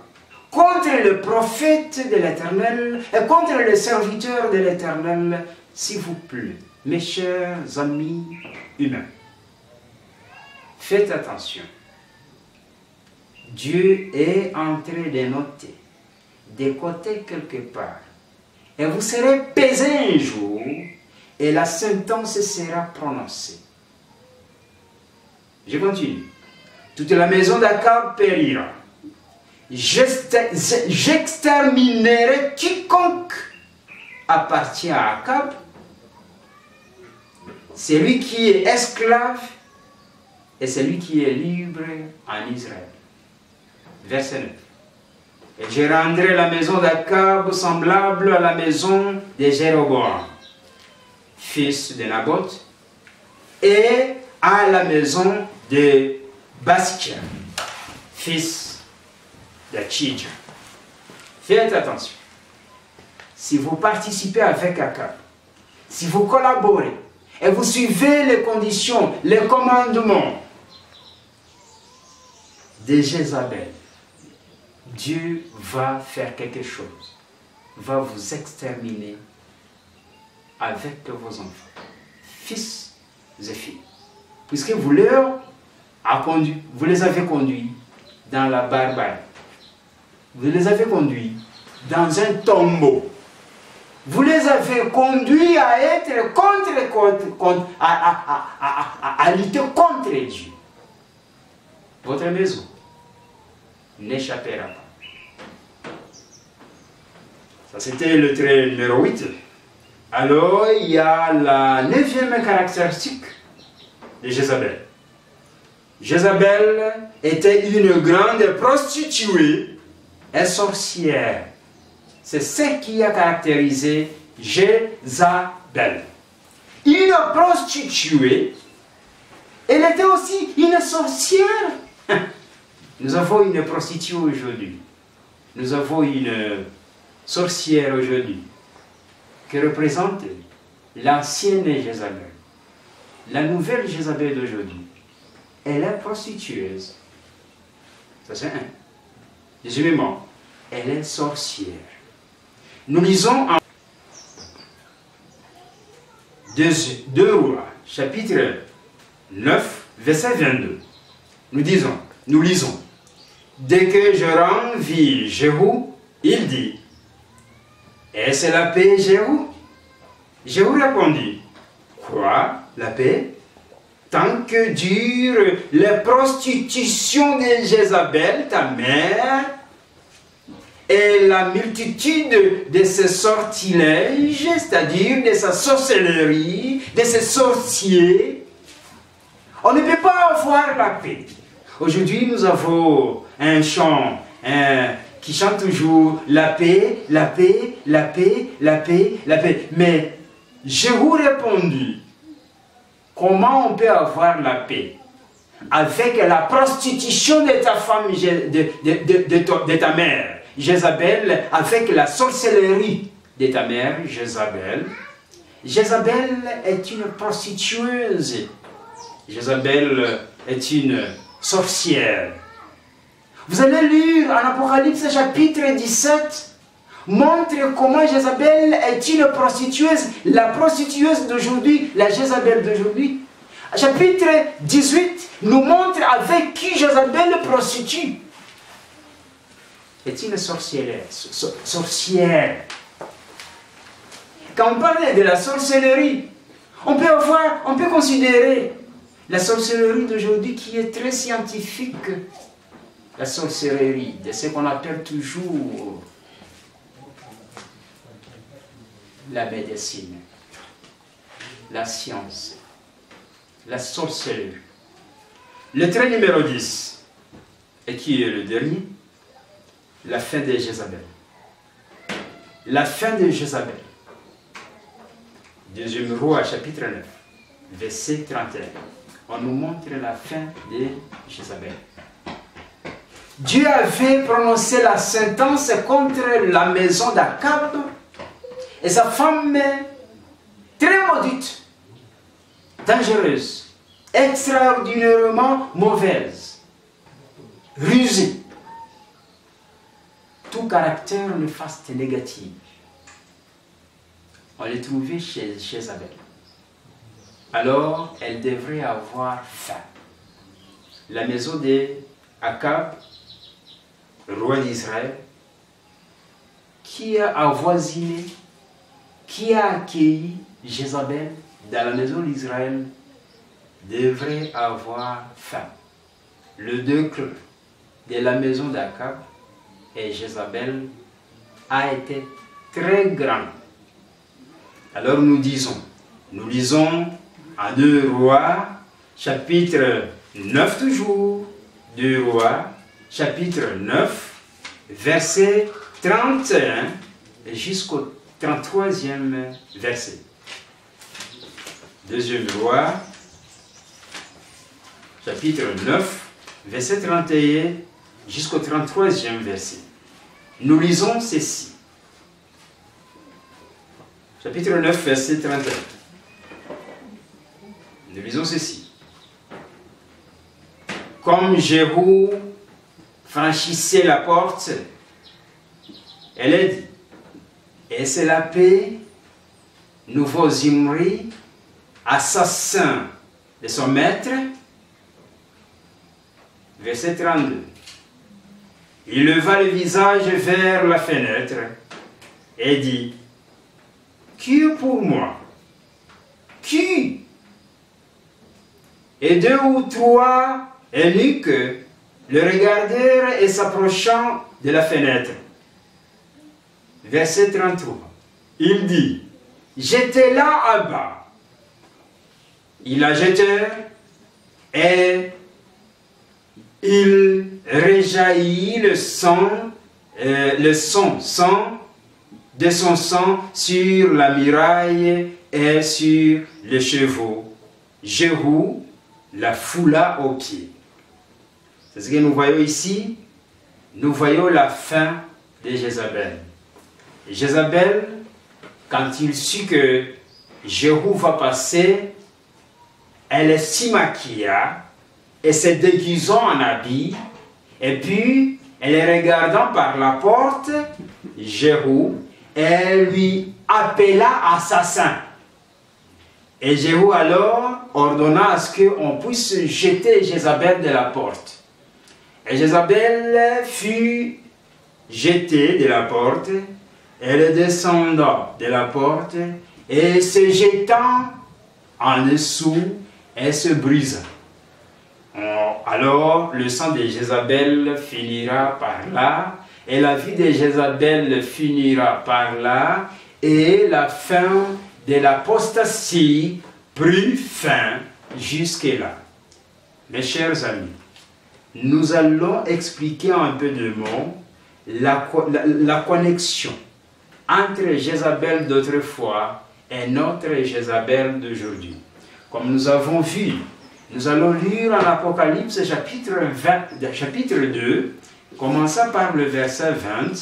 contre le prophète de l'Éternel et contre les serviteurs de l'Éternel, s'il vous plaît, mes chers amis humains, faites attention. Dieu est en train de noter, de côté quelque part. Et vous serez pesé un jour et la sentence sera prononcée. Je continue. Toute la maison d'Akab périra. J'exterminerai quiconque appartient à Akab, celui qui est esclave et celui qui est libre en Israël. Verset 9. Et je rendrai la maison d'Akab semblable à la maison de Jéroboam, fils de Naboth, et à la maison de Baskia, fils d'Achidja. Faites attention. Si vous participez avec Akab, si vous collaborez, et vous suivez les conditions, les commandements de Jézabel, Dieu va faire quelque chose, va vous exterminer avec vos enfants, fils et filles. Puisque vous les avez conduits dans la barbarie. Vous les avez conduits dans un tombeau. Vous les avez conduits à être à lutter contre Dieu. Votre maison n'échappera pas. Ça, c'était le trait numéro 8. Alors, il y a la 9e caractéristique de Jézabel. Jézabel était une grande prostituée et sorcière. C'est ce qui a caractérisé Jézabel. Une prostituée, elle était aussi une sorcière. Nous avons une prostituée aujourd'hui. Nous avons une sorcière aujourd'hui qui représente l'ancienne Jézabel. La nouvelle Jézabel d'aujourd'hui, elle est prostitueuse. Ça c'est un. Deuxièmement, elle est sorcière. Nous lisons en 2 Rois, chapitre 9, verset 22. Nous lisons. Dès que Joram vit Jéhu, il dit, est-ce la paix, Jéhu? Jéhu répondit, quoi, la paix? Tant que dure la prostitution de Jézabel, ta mère, et la multitude de ses sortilèges, c'est-à-dire de sa sorcellerie, de ses sorciers, on ne peut pas avoir la paix. Aujourd'hui, nous avons un chant qui chante toujours la paix, la paix, la paix, la paix, la paix. Mais je vous répondis, comment on peut avoir la paix avec la prostitution de ta femme, de ta mère, Jézabel, avec la sorcellerie de ta mère, Jézabel. Jézabel est une prostitueuse. Jézabel est une sorcière. Vous allez lire en Apocalypse chapitre 17, montre comment Jézabel est une prostitueuse, la prostitueuse d'aujourd'hui, la Jézabel d'aujourd'hui. Chapitre 18 nous montre avec qui Jézabel prostitue. Est une sorcière. Quand on parle de la sorcellerie, on peut considérer la sorcellerie d'aujourd'hui qui est très scientifique. La sorcellerie, de ce qu'on appelle toujours la médecine, la science, la sorcellerie. Le trait numéro 10, et qui est le dernier, la fin de Jézabel. La fin de Jézabel. 2 Roi, chapitre 9, verset 31. On nous montre la fin de Jézabel. Dieu avait prononcé la sentence contre la maison d'Akab et sa femme très maudite, dangereuse, extraordinairement mauvaise, rusée. Tout caractère néfaste et négatif. On les trouvait chez Jézabel. Alors, elle devrait avoir faim. La maison d'Akab, roi d'Israël, qui a avoisiné, qui a accueilli Jézabel dans la maison d'Israël, devrait avoir faim. Le degré de la maison d'Akab et Jézabel a été très grand. Alors nous lisons en 2 Rois, chapitre 9 toujours, 2 Rois, chapitre 9, verset 31 jusqu'au 33e verset. 2 Rois, chapitre 9, verset 31 jusqu'au 33e verset. Nous lisons ceci. Chapitre 9, verset 31. Nous lisons ceci. Comme Jéhu franchissait la porte, elle a dit, est-ce la paix, nouveau Zimri, assassin de son maître? Verset 32. Il leva le visage vers la fenêtre et dit, qui est pour moi? Qui? Et 2 ou 3 eunuques le regardèrent et s'approchant de la fenêtre. Verset 33. Il dit, jetez-la à bas. Ils la jetèrent et il rejaillit le sang de son sang sur la muraille et sur les chevaux. Jéhu la foula aux pieds. C'est ce que nous voyons ici. Nous voyons la fin de Jézabel. Jézabel, quand il sut que Jéhu va passer, elle s'y maquilla et se déguisant en habit, et puis, elle regardant par la porte, Jéhu, elle lui appela assassin. Et Jéhu alors ordonna à ce qu'on puisse jeter Jézabel de la porte. Et Jézabel fut jetée de la porte, elle descendant de la porte, et se jetant en dessous, elle se brisa. Alors le sang de Jézabel finira par là, et la vie de Jézabel finira par là, et la fin de l'apostasie prit fin jusque-là. Mes chers amis, nous allons expliquer en un peu de mots la connexion entre Jézabel d'autrefois et notre Jézabel d'aujourd'hui. Comme nous avons vu, nous allons lire en Apocalypse chapitre 2, commençant par le verset 20,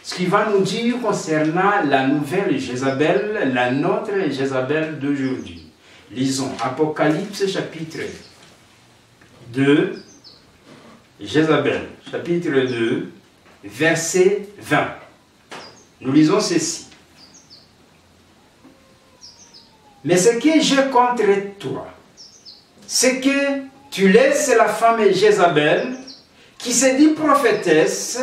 ce qui va nous dire concernant la nouvelle Jézabel, la nôtre Jézabel d'aujourd'hui. Lisons Apocalypse chapitre 2, Jézabel, chapitre 2, verset 20. Nous lisons ceci. Mais ce que j'ai contre toi, c'est que tu laisses la femme Jézabel, qui se dit prophétesse,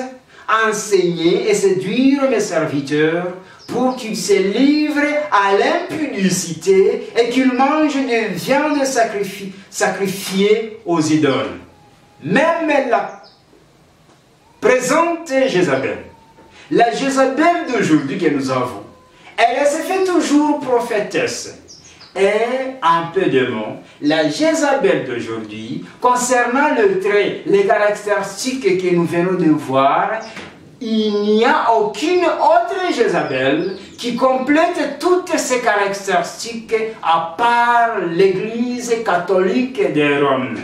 enseigner et séduire mes serviteurs pour qu'ils se livrent à l'impudicité et qu'ils mangent des viandes sacrifiées aux idoles. Même la présente Jézabel, la Jézabel d'aujourd'hui que nous avons, elle se fait toujours prophétesse. Et un peu de mots, la Jézabel d'aujourd'hui, concernant le trait, les caractéristiques que nous venons de voir, il n'y a aucune autre Jézabel qui complète toutes ces caractéristiques à part l'Église catholique de Rome.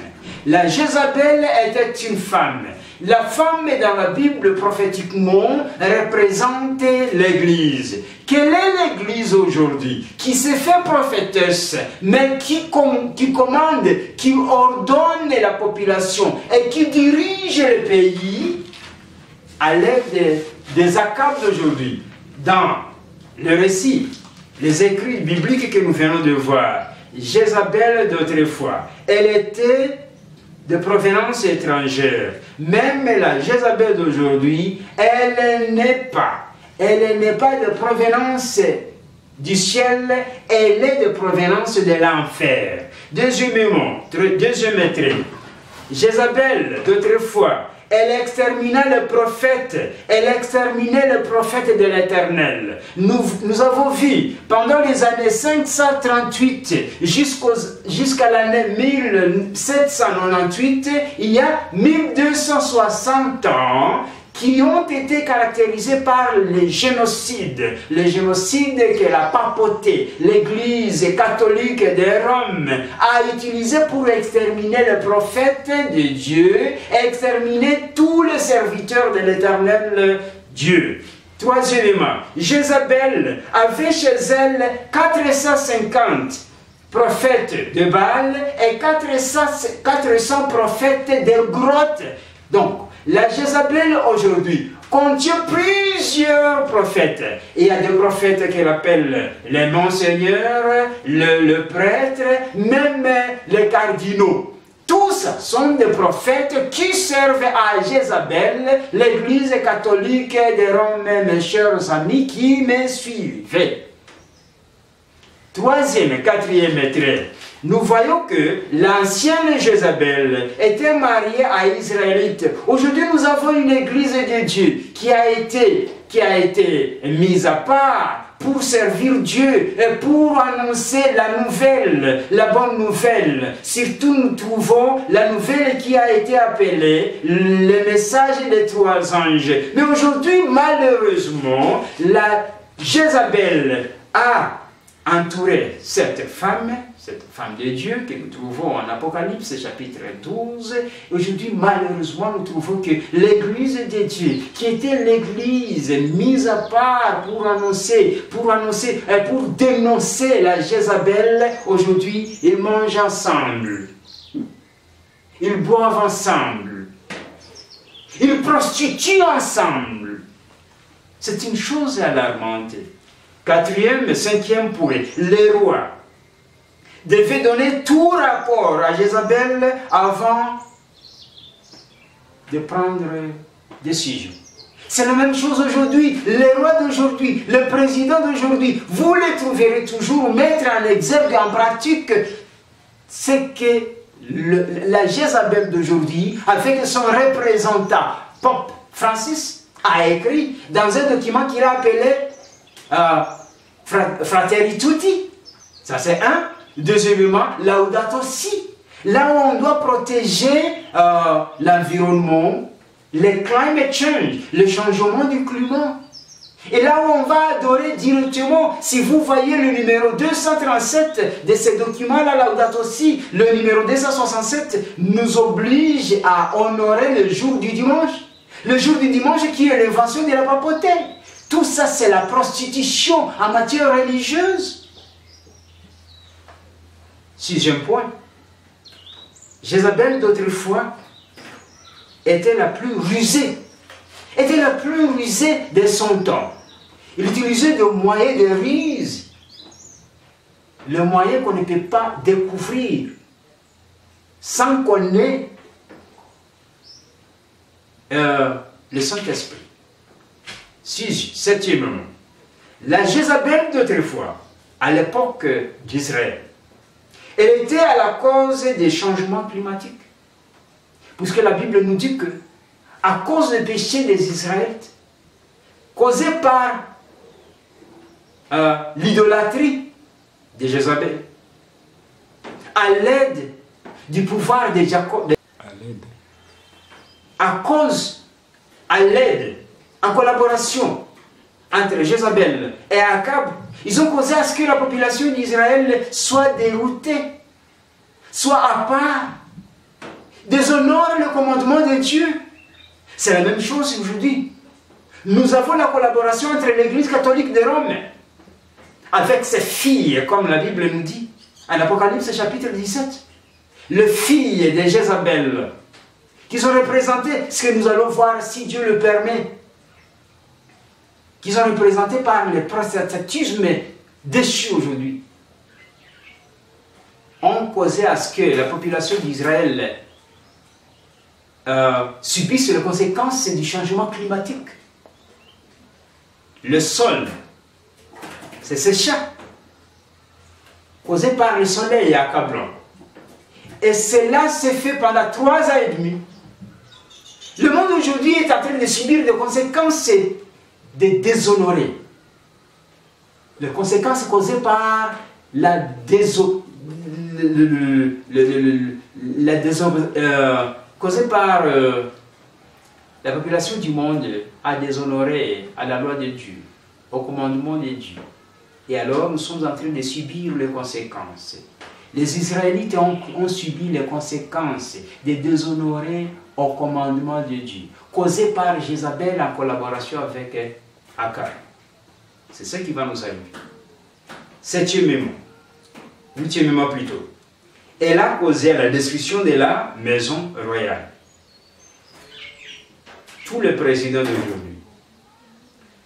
La Jézabel était une femme. La femme dans la Bible prophétiquement représente l'Église. Quelle est l'Église aujourd'hui? Qui se fait prophétesse, mais qui commande, qui ordonne la population et qui dirige le pays à l'aide des accords d'aujourd'hui. Dans le récit, les écrits bibliques que nous venons de voir, Jézabel d'autrefois, elle était de provenance étrangère. Même la Jézabel d'aujourd'hui, elle n'est pas de provenance du ciel, elle est de provenance de l'enfer. Deuxièmement, deuxième trait, Jézabel d'autrefois, Elle extermina le prophète. Elle exterminait le prophète de l'Éternel. Nous avons vu, pendant les années 538 jusqu'à l'année 1798, il y a 1260 ans qui ont été caractérisés par les génocides. Les génocides que la papauté, l'Église catholique de Rome a utilisé pour exterminer le prophète de Dieu, exterminer tous les serviteurs de l'Éternel Dieu. Troisièmement, Jézabel avait chez elle 450 prophètes de Baal et 400 prophètes de grottes. Donc, la Jézabel aujourd'hui contient plusieurs prophètes. Il y a des prophètes qu'elle appelle les monseigneurs, le prêtre, même les cardinaux. Tous sont des prophètes qui servent à Jézabel, l'Église catholique de Rome, mes chers amis qui me suivent. Troisième, quatrième trait. Nous voyons que l'ancienne Jézabel était mariée à Israélite. Aujourd'hui, nous avons une église de Dieu qui a été mise à part pour servir Dieu et pour annoncer la nouvelle, la bonne nouvelle. Surtout, nous trouvons la nouvelle qui a été appelée le message des trois anges. Mais aujourd'hui, malheureusement, la Jézabel a entouré cette femme de Dieu que nous trouvons en Apocalypse chapitre 12. Aujourd'hui, malheureusement, nous trouvons que l'église de Dieu, qui était l'église mise à part pour dénoncer la Jézabel, aujourd'hui, ils mangent ensemble. Ils boivent ensemble. Ils prostituent ensemble. C'est une chose alarmante. Quatrième, cinquième point, les rois devaient donner tout rapport à Jézabel avant de prendre décision. C'est la même chose aujourd'hui. Les rois d'aujourd'hui, le président d'aujourd'hui, vous les trouverez toujours mettre en exergue, en pratique, ce que la Jézabel d'aujourd'hui, avec son représentant, Pope Francis, a écrit dans un document qu'il a appelé Fratelli Tutti. Ça c'est un. Deuxièmement, Laudato Si. Là où on doit protéger l'environnement, le climate change, le changement du climat. Et là où on va adorer directement, si vous voyez le numéro 237 de ces documents-là, Laudato Si, le numéro 267 nous oblige à honorer le jour du dimanche. Le jour du dimanche qui est l'invention de la papauté. Tout ça, c'est la prostitution en matière religieuse. Sixième point. Jézabel d'autrefois était la plus rusée. Était la plus rusée de son temps. Il utilisait des moyens de ruse. Le moyen qu'on ne peut pas découvrir sans qu'on ait le Saint-Esprit. Septièmement, la Jézabel d'autrefois, à l'époque d'Israël, elle était à la cause des changements climatiques. Puisque la Bible nous dit que, à cause du péché des Israélites, causé par l'idolâtrie de Jézabel, à l'aide du pouvoir de Jacob, à l'aide, en collaboration entre Jézabel et Akab, ils ont causé à ce que la population d'Israël soit déroutée, soit à part, déshonore le commandement de Dieu. C'est la même chose aujourd'hui. Nous avons la collaboration entre l'Église catholique de Rome avec ses filles, comme la Bible nous dit, en Apocalypse chapitre 17. Les filles de Jézabel, qui sont représentées, ce que nous allons voir si Dieu le permet, qui sont représentées par le protestantisme déchu aujourd'hui, ont causé à ce que la population d'Israël subisse les conséquences du changement climatique. Le sol se sécha, causé par le soleil accablant. Et cela s'est fait pendant 3 ans et demi. Le monde aujourd'hui est en train de subir des conséquences de déshonorer. Les conséquences causées par la la population du monde a déshonoré à la loi de Dieu, au commandement de Dieu. Et alors nous sommes en train de subir les conséquences. Les Israélites ont subi les conséquences de déshonorer au commandement de Dieu, causé par Jézabel en collaboration avec Akab. C'est ce qui va nous arriver. Septièmement, huitièmement plutôt, elle a causé la destruction de la maison royale. Tous les présidents d'aujourd'hui,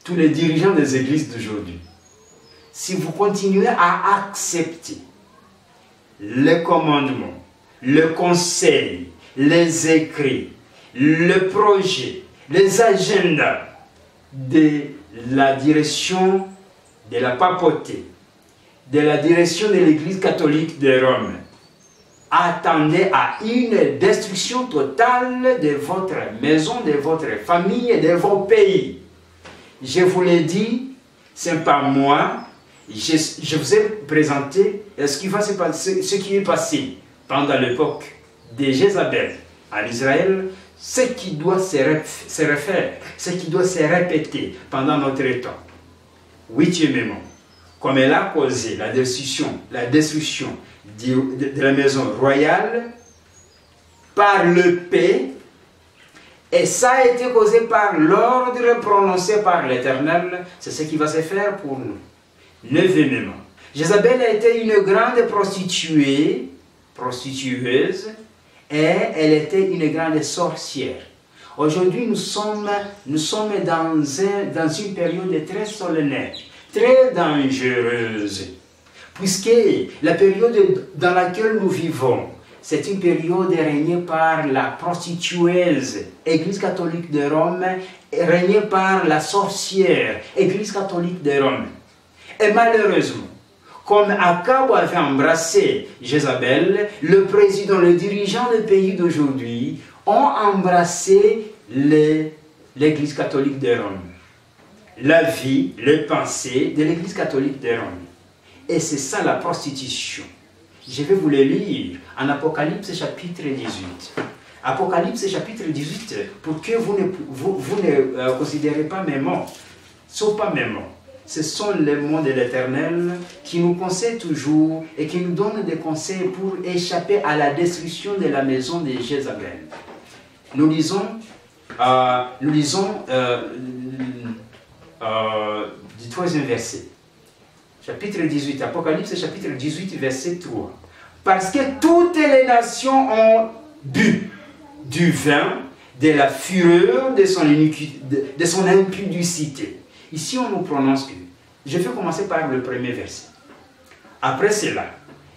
tous les dirigeants des églises d'aujourd'hui, si vous continuez à accepter les commandements, le conseil, les écrits, le projet, les agendas de la direction de la papauté, de la direction de l'Église catholique de Rome, attendez à une destruction totale de votre maison, de votre famille et de vos pays. Je vous l'ai dit, ce n'est pas moi. Je vous ai présenté ce qui va se passer, ce qui est passé pendant l'époque de Jézabel en Israël, ce qui doit se refaire, ce qui doit se répéter pendant notre temps. Huitièmement, comme elle a causé la destruction de la maison royale par le paix, et ça a été causé par l'ordre prononcé par l'Éternel, c'est ce qui va se faire pour nous. Neuvièmement, Jézabel a été une grande prostitueuse, et elle était une grande sorcière. Aujourd'hui, nous sommes dans une période très solennelle, très dangereuse, puisque la période dans laquelle nous vivons, c'est une période régnée par la prostitueuse, Église catholique de Rome, régnée par la sorcière, Église catholique de Rome. Et malheureusement, comme Akab avait embrassé Jézabel, le président, le dirigeant des pays d'aujourd'hui ont embrassé l'Église catholique de Rome. La vie, les pensées de l'Église catholique de Rome. Et c'est ça la prostitution. Je vais vous le lire en Apocalypse chapitre 18. Apocalypse chapitre 18, pour que vous ne considérez pas mes mots. Ce ne sont pas mes mots. Ce sont les mots de l'Éternel qui nous conseillent toujours et qui nous donnent des conseils pour échapper à la destruction de la maison de Jézabel. Nous lisons du troisième verset. Chapitre 18, Apocalypse chapitre 18, verset 3. Parce que toutes les nations ont bu du vin de la fureur de son impudicité. Ici, on nous prononce que. Je vais commencer par le premier verset. Après cela,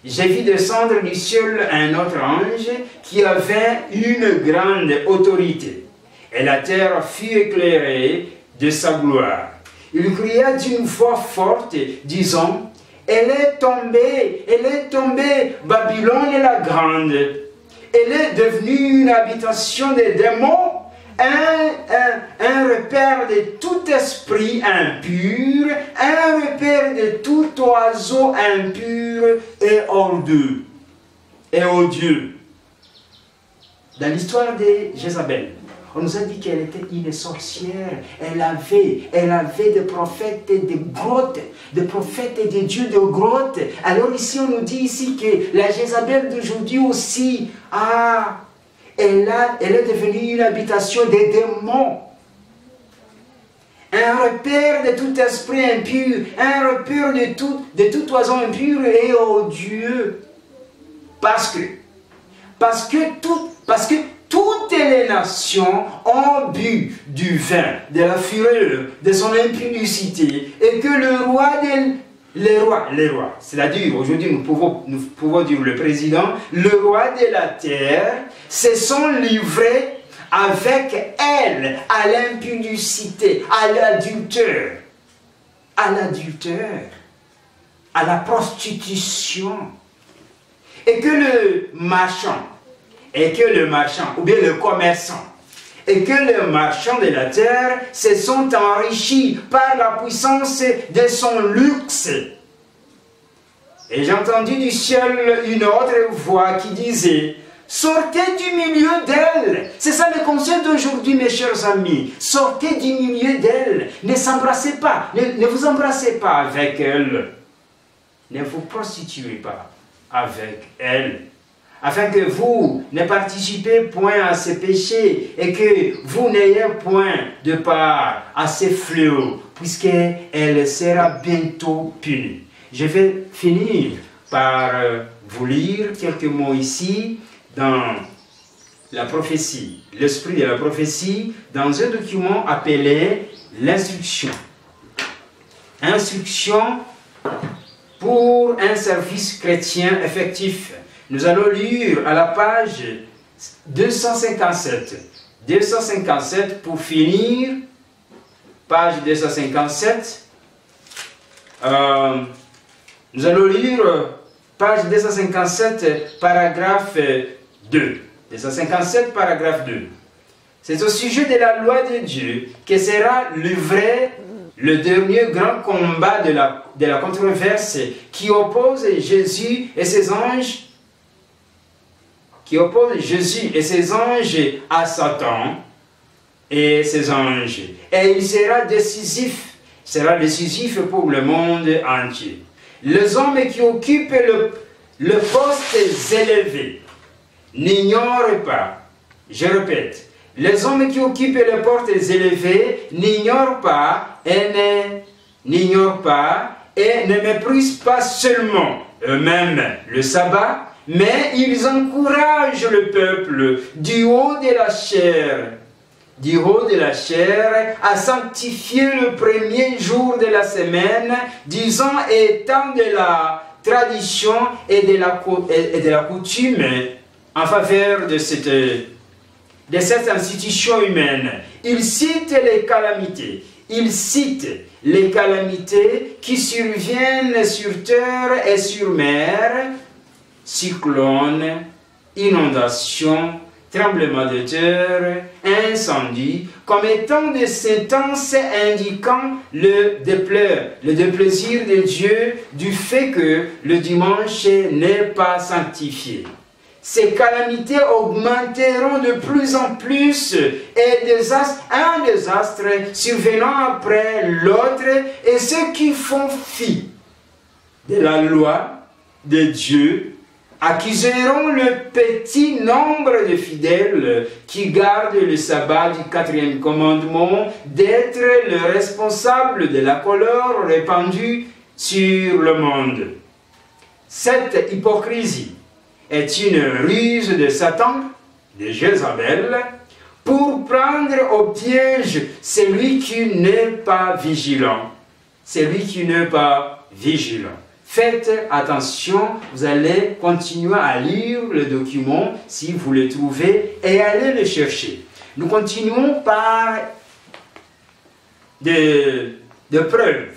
j'ai vu descendre du ciel un autre ange qui avait une grande autorité. Et la terre fut éclairée de sa gloire. Il cria d'une voix forte, disant, elle est tombée, Babylone la grande. Elle est devenue une habitation des démons, un repère de tout esprit impur, un repère de tout oiseau impur et odieux. Dans l'histoire de Jézabel, on nous a dit qu'elle était une sorcière. Elle avait des prophètes de grotte, des prophètes de Dieu de grotte. Alors ici, on nous dit ici que la Jézabel d'aujourd'hui aussi, elle est devenue une habitation des démons. Un repère de tout esprit impur, un repère de tout oiseau impur et odieux. Parce que toutes les nations ont bu du vin, de la fureur, de son impudicité, et que les rois, c'est-à-dire aujourd'hui nous pouvons dire le président, le roi de la terre, se sont livrés avec elle à l'impudicité, à l'adultère, à la prostitution, et que le marchand, ou bien le commerçant, et que les marchands de la terre se sont enrichis par la puissance de son luxe. Et j'ai entendu du ciel une autre voix qui disait, sortez du milieu d'elle. C'est ça le conseil d'aujourd'hui, mes chers amis. Sortez du milieu d'elle. Ne s'embrassez pas. Ne vous embrassez pas avec elle. Ne vous prostituez pas avec elle. Afin que vous ne participez point à ses péchés et que vous n'ayez point de part à ses fléaux, puisqu'elle sera bientôt punie. Je vais finir par vous lire quelques mots ici dans la prophétie, l'esprit de la prophétie, dans un document appelé l'instruction. Instruction pour un service chrétien effectif. Nous allons lire à la page 257. 257 pour finir, page 257. Nous allons lire page 257, paragraphe 2. 257, paragraphe 2. C'est au sujet de la loi de Dieu que sera livré le dernier grand combat de la controverse qui oppose Jésus et ses anges, à Satan et ses anges. Et il sera décisif pour le monde entier. Les hommes qui occupent le poste élevé n'ignorent pas, je répète, les hommes qui occupent les postes élevés n'ignorent pas et ne méprisent pas seulement eux-mêmes le sabbat, mais ils encouragent le peuple du haut de la chair, à sanctifier le premier jour de la semaine, disant étant de la tradition et de la coutume en faveur de cette institution humaine. Il cite les calamités qui surviennent sur terre et sur mer, cyclones, inondations, tremblements de terre, incendies, comme étant des sentences indiquant le déplaisir de Dieu du fait que le dimanche n'est pas sanctifié. Ces calamités augmenteront de plus en plus et un désastre survenant après l'autre, et ceux qui font fi de la loi de Dieu accuseront le petit nombre de fidèles qui gardent le sabbat du 4e commandement d'être le responsable de la colère répandue sur le monde. Cette hypocrisie est une ruse de Satan, de Jézabel, pour prendre au piège celui qui n'est pas vigilant. Faites attention, vous allez continuer à lire le document si vous le trouvez et allez le chercher. Nous continuons par de preuves.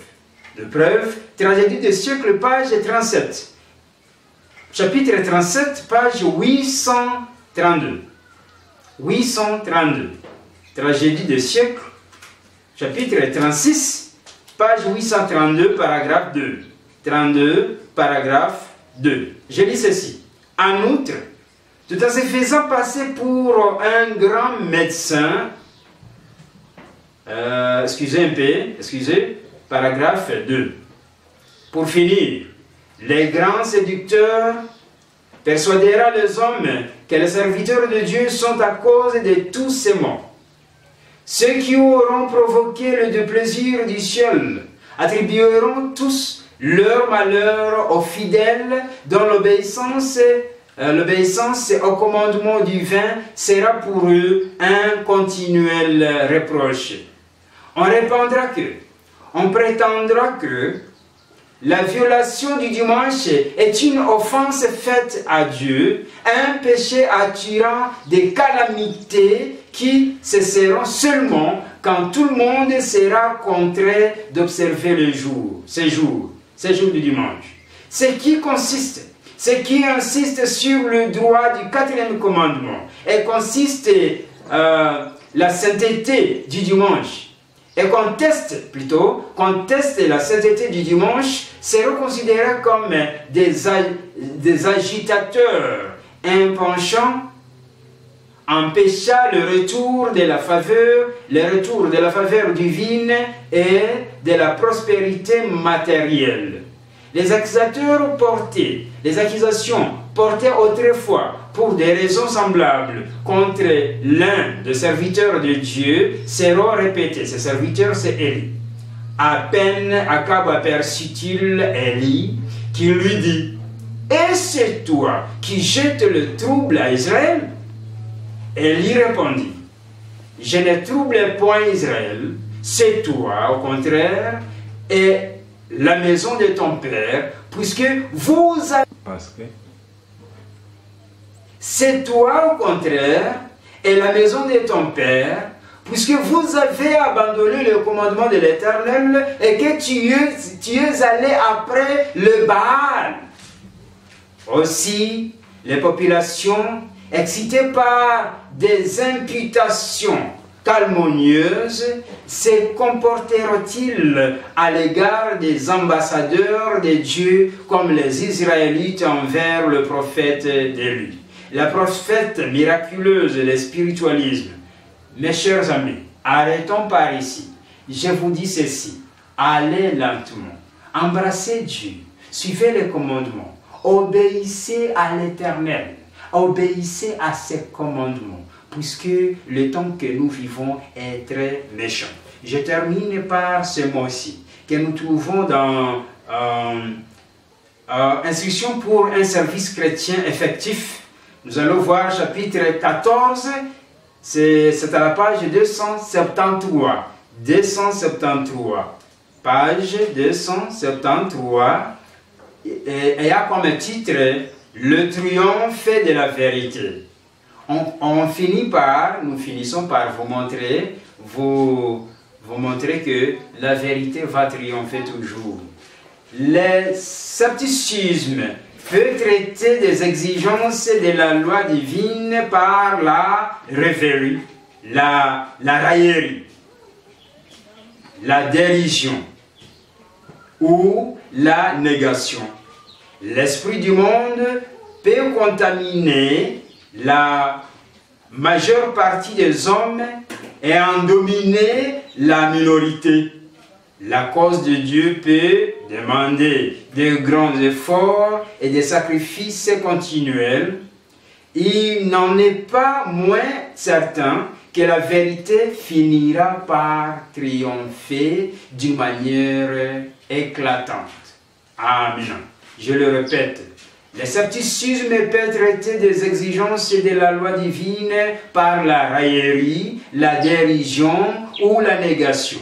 Tragédie des siècles, page 37. Chapitre 37, page 832. 832. Tragédie des siècles, chapitre 36, page 832, paragraphe 2. 32, paragraphe 2. Je lis ceci. En outre, tout en se faisant passer pour un grand médecin, paragraphe 2. Pour finir, les grands séducteurs persuadera les hommes que les serviteurs de Dieu sont à cause de tous ces maux. Ceux qui auront provoqué le déplaisir du ciel attribueront tous leur malheur aux fidèles, dont l'obéissance au commandement divin sera pour eux un continuel reproche. On prétendra que la violation du dimanche est une offense faite à Dieu, un péché attirant des calamités qui cesseront seulement quand tout le monde sera contraint d'observer ces jours du dimanche. Ce qui insiste sur le droit du 4e commandement et consiste la sainteté du dimanche et contestent la sainteté du dimanche seront considérés comme des agitateurs, un penchant empêcha le retour de la faveur divine et de la prospérité matérielle. Les accusations portées autrefois pour des raisons semblables contre l'un des serviteurs de Dieu seront répétées. Ce serviteur, c'est Élie. À peine Akab aperçut-il Élie qui lui dit: « Et c'est toi qui jettes le trouble à Israël ?» Élie répondit: « Je ne trouble point Israël, c'est toi au contraire, et la maison de ton père, puisque vous avez... » C'est toi au contraire, et la maison de ton père, puisque vous avez abandonné le commandement de l'Éternel et que tu es allé après le Baal. Aussi, les populations, excitées par des imputations calomnieuses, se comporteront-ils à l'égard des ambassadeurs de Dieu comme les Israélites envers le prophète d'Élie. La prophète miraculeuse et le spiritualisme. Mes chers amis, arrêtons par ici. Je vous dis ceci, allez lentement, embrassez Dieu, suivez les commandements, obéissez à l'Éternel, obéissez à ses commandements, puisque le temps que nous vivons est très méchant. Je termine par ce mot-ci, que nous trouvons dans Instruction pour un service chrétien effectif. Nous allons voir chapitre 14, c'est à la page 273. 273. Page 273. Et a comme titre le triomphe de la vérité. Nous finissons par vous montrer que la vérité va triompher toujours. Le scepticisme peut traiter des exigences de la loi divine par la rêverie, la raillerie, la dérision ou la négation. L'esprit du monde peut contaminer la majeure partie des hommes et en dominer la minorité. La cause de Dieu peut demander de grands efforts et des sacrifices continuels. Il n'en est pas moins certain que la vérité finira par triompher d'une manière éclatante. Amen. Je le répète, le scepticisme peut traiter des exigences de la loi divine par la raillerie, la dérision ou la négation.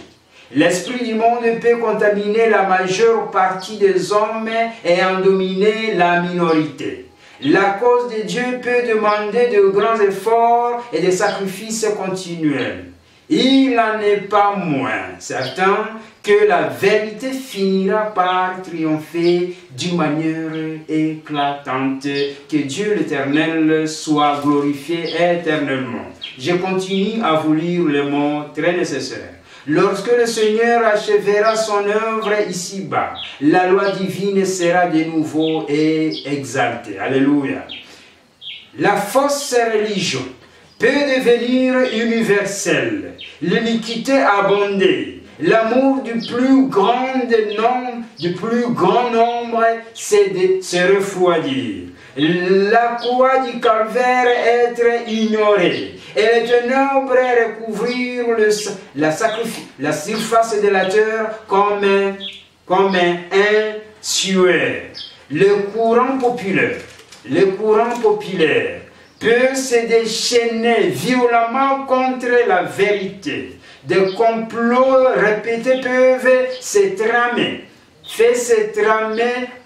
L'esprit du monde peut contaminer la majeure partie des hommes et en dominer la minorité. La cause de Dieu peut demander de grands efforts et des sacrifices continuels. Il n'en est pas moins certain que la vérité finira par triompher d'une manière éclatante. Que Dieu l'Éternel soit glorifié éternellement. Je continue à vous lire les mots très nécessaires. Lorsque le Seigneur achèvera son œuvre ici-bas, la loi divine sera de nouveau exaltée. Alléluia. La fausse religion peut devenir universelle, l'iniquité abonder, l'amour du plus grand nombre se refroidir, la croix du calvaire être ignorée, et les ténèbres recouvrir la surface de la terre comme un suaire. Le courant populaire peut se déchaîner violemment contre la vérité. Des complots répétés peuvent se tramer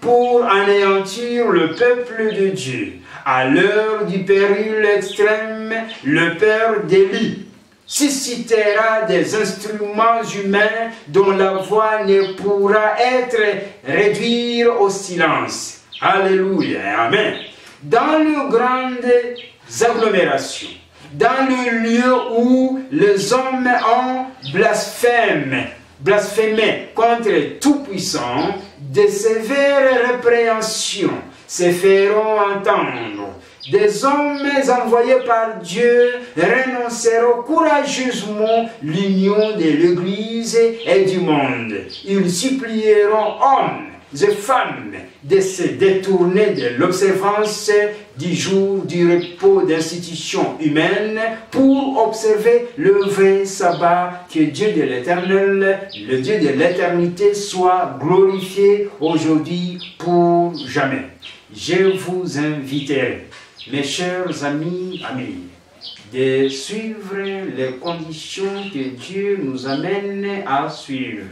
pour anéantir le peuple de Dieu. À l'heure du péril extrême, le père d'Élie suscitera des instruments humains dont la voix ne pourra être réduite au silence. Alléluia, amen. Dans les grandes agglomérations, dans le lieu où les hommes ont blasphémé contre Tout-Puissant, de sévères répréhensions se feront entendre. Des hommes envoyés par Dieu renonceront courageusement l'union de l'Église et du monde. Ils supplieront hommes et femmes de se détourner de l'observance du jour du repos d'institutions humaines pour observer le vrai sabbat. Que Dieu de l'Éternel, le Dieu de l'éternité, soit glorifié aujourd'hui pour jamais. Je vous inviterai, mes chers amis, de suivre les conditions que Dieu nous amène à suivre,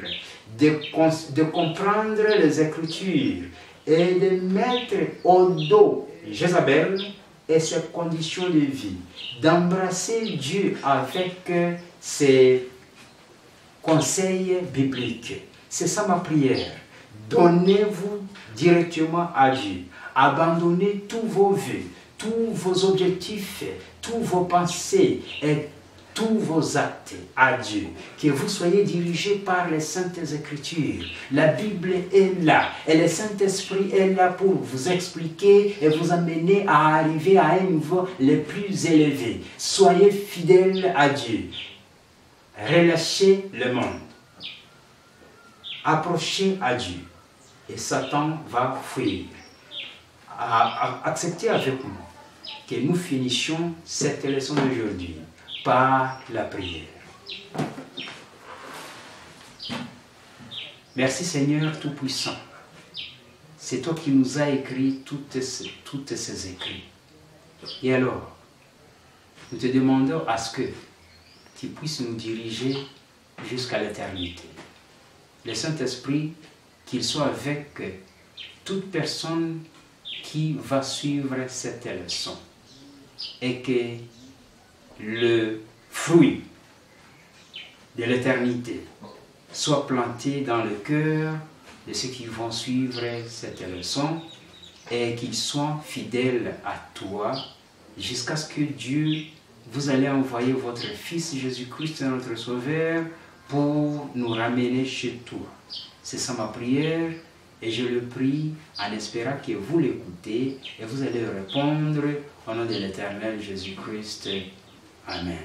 de comprendre les Écritures et de mettre au dos Jézabel et ses conditions de vie, d'embrasser Dieu avec ses conseils bibliques. C'est ça ma prière. Donnez-vous directement à Dieu. Abandonnez tous vos vœux, tous vos objectifs, tous vos pensées et tous vos actes à Dieu. Que vous soyez dirigés par les Saintes Écritures. La Bible est là et le Saint-Esprit est là pour vous expliquer et vous amener à arriver à un niveau le plus élevé. Soyez fidèles à Dieu. Relâchez le monde. Approchez à Dieu et Satan va fuir. Acceptez avec moi que nous finissions cette leçon d'aujourd'hui par la prière. Merci Seigneur Tout-Puissant. C'est toi qui nous as écrit toutes ces écrits. Et alors, nous te demandons à ce que tu puisses nous diriger jusqu'à l'éternité. Le Saint-Esprit, qu'il soit avec toute personne qui va suivre cette leçon et que le fruit de l'éternité soit planté dans le cœur de ceux qui vont suivre cette leçon et qu'ils soient fidèles à toi jusqu'à ce que Dieu, vous allez envoyer votre Fils Jésus-Christ, notre Sauveur, pour nous ramener chez toi. C'est ça ma prière. Et je le prie en espérant que vous l'écoutez et vous allez répondre au nom de l'Éternel Jésus-Christ. Amen.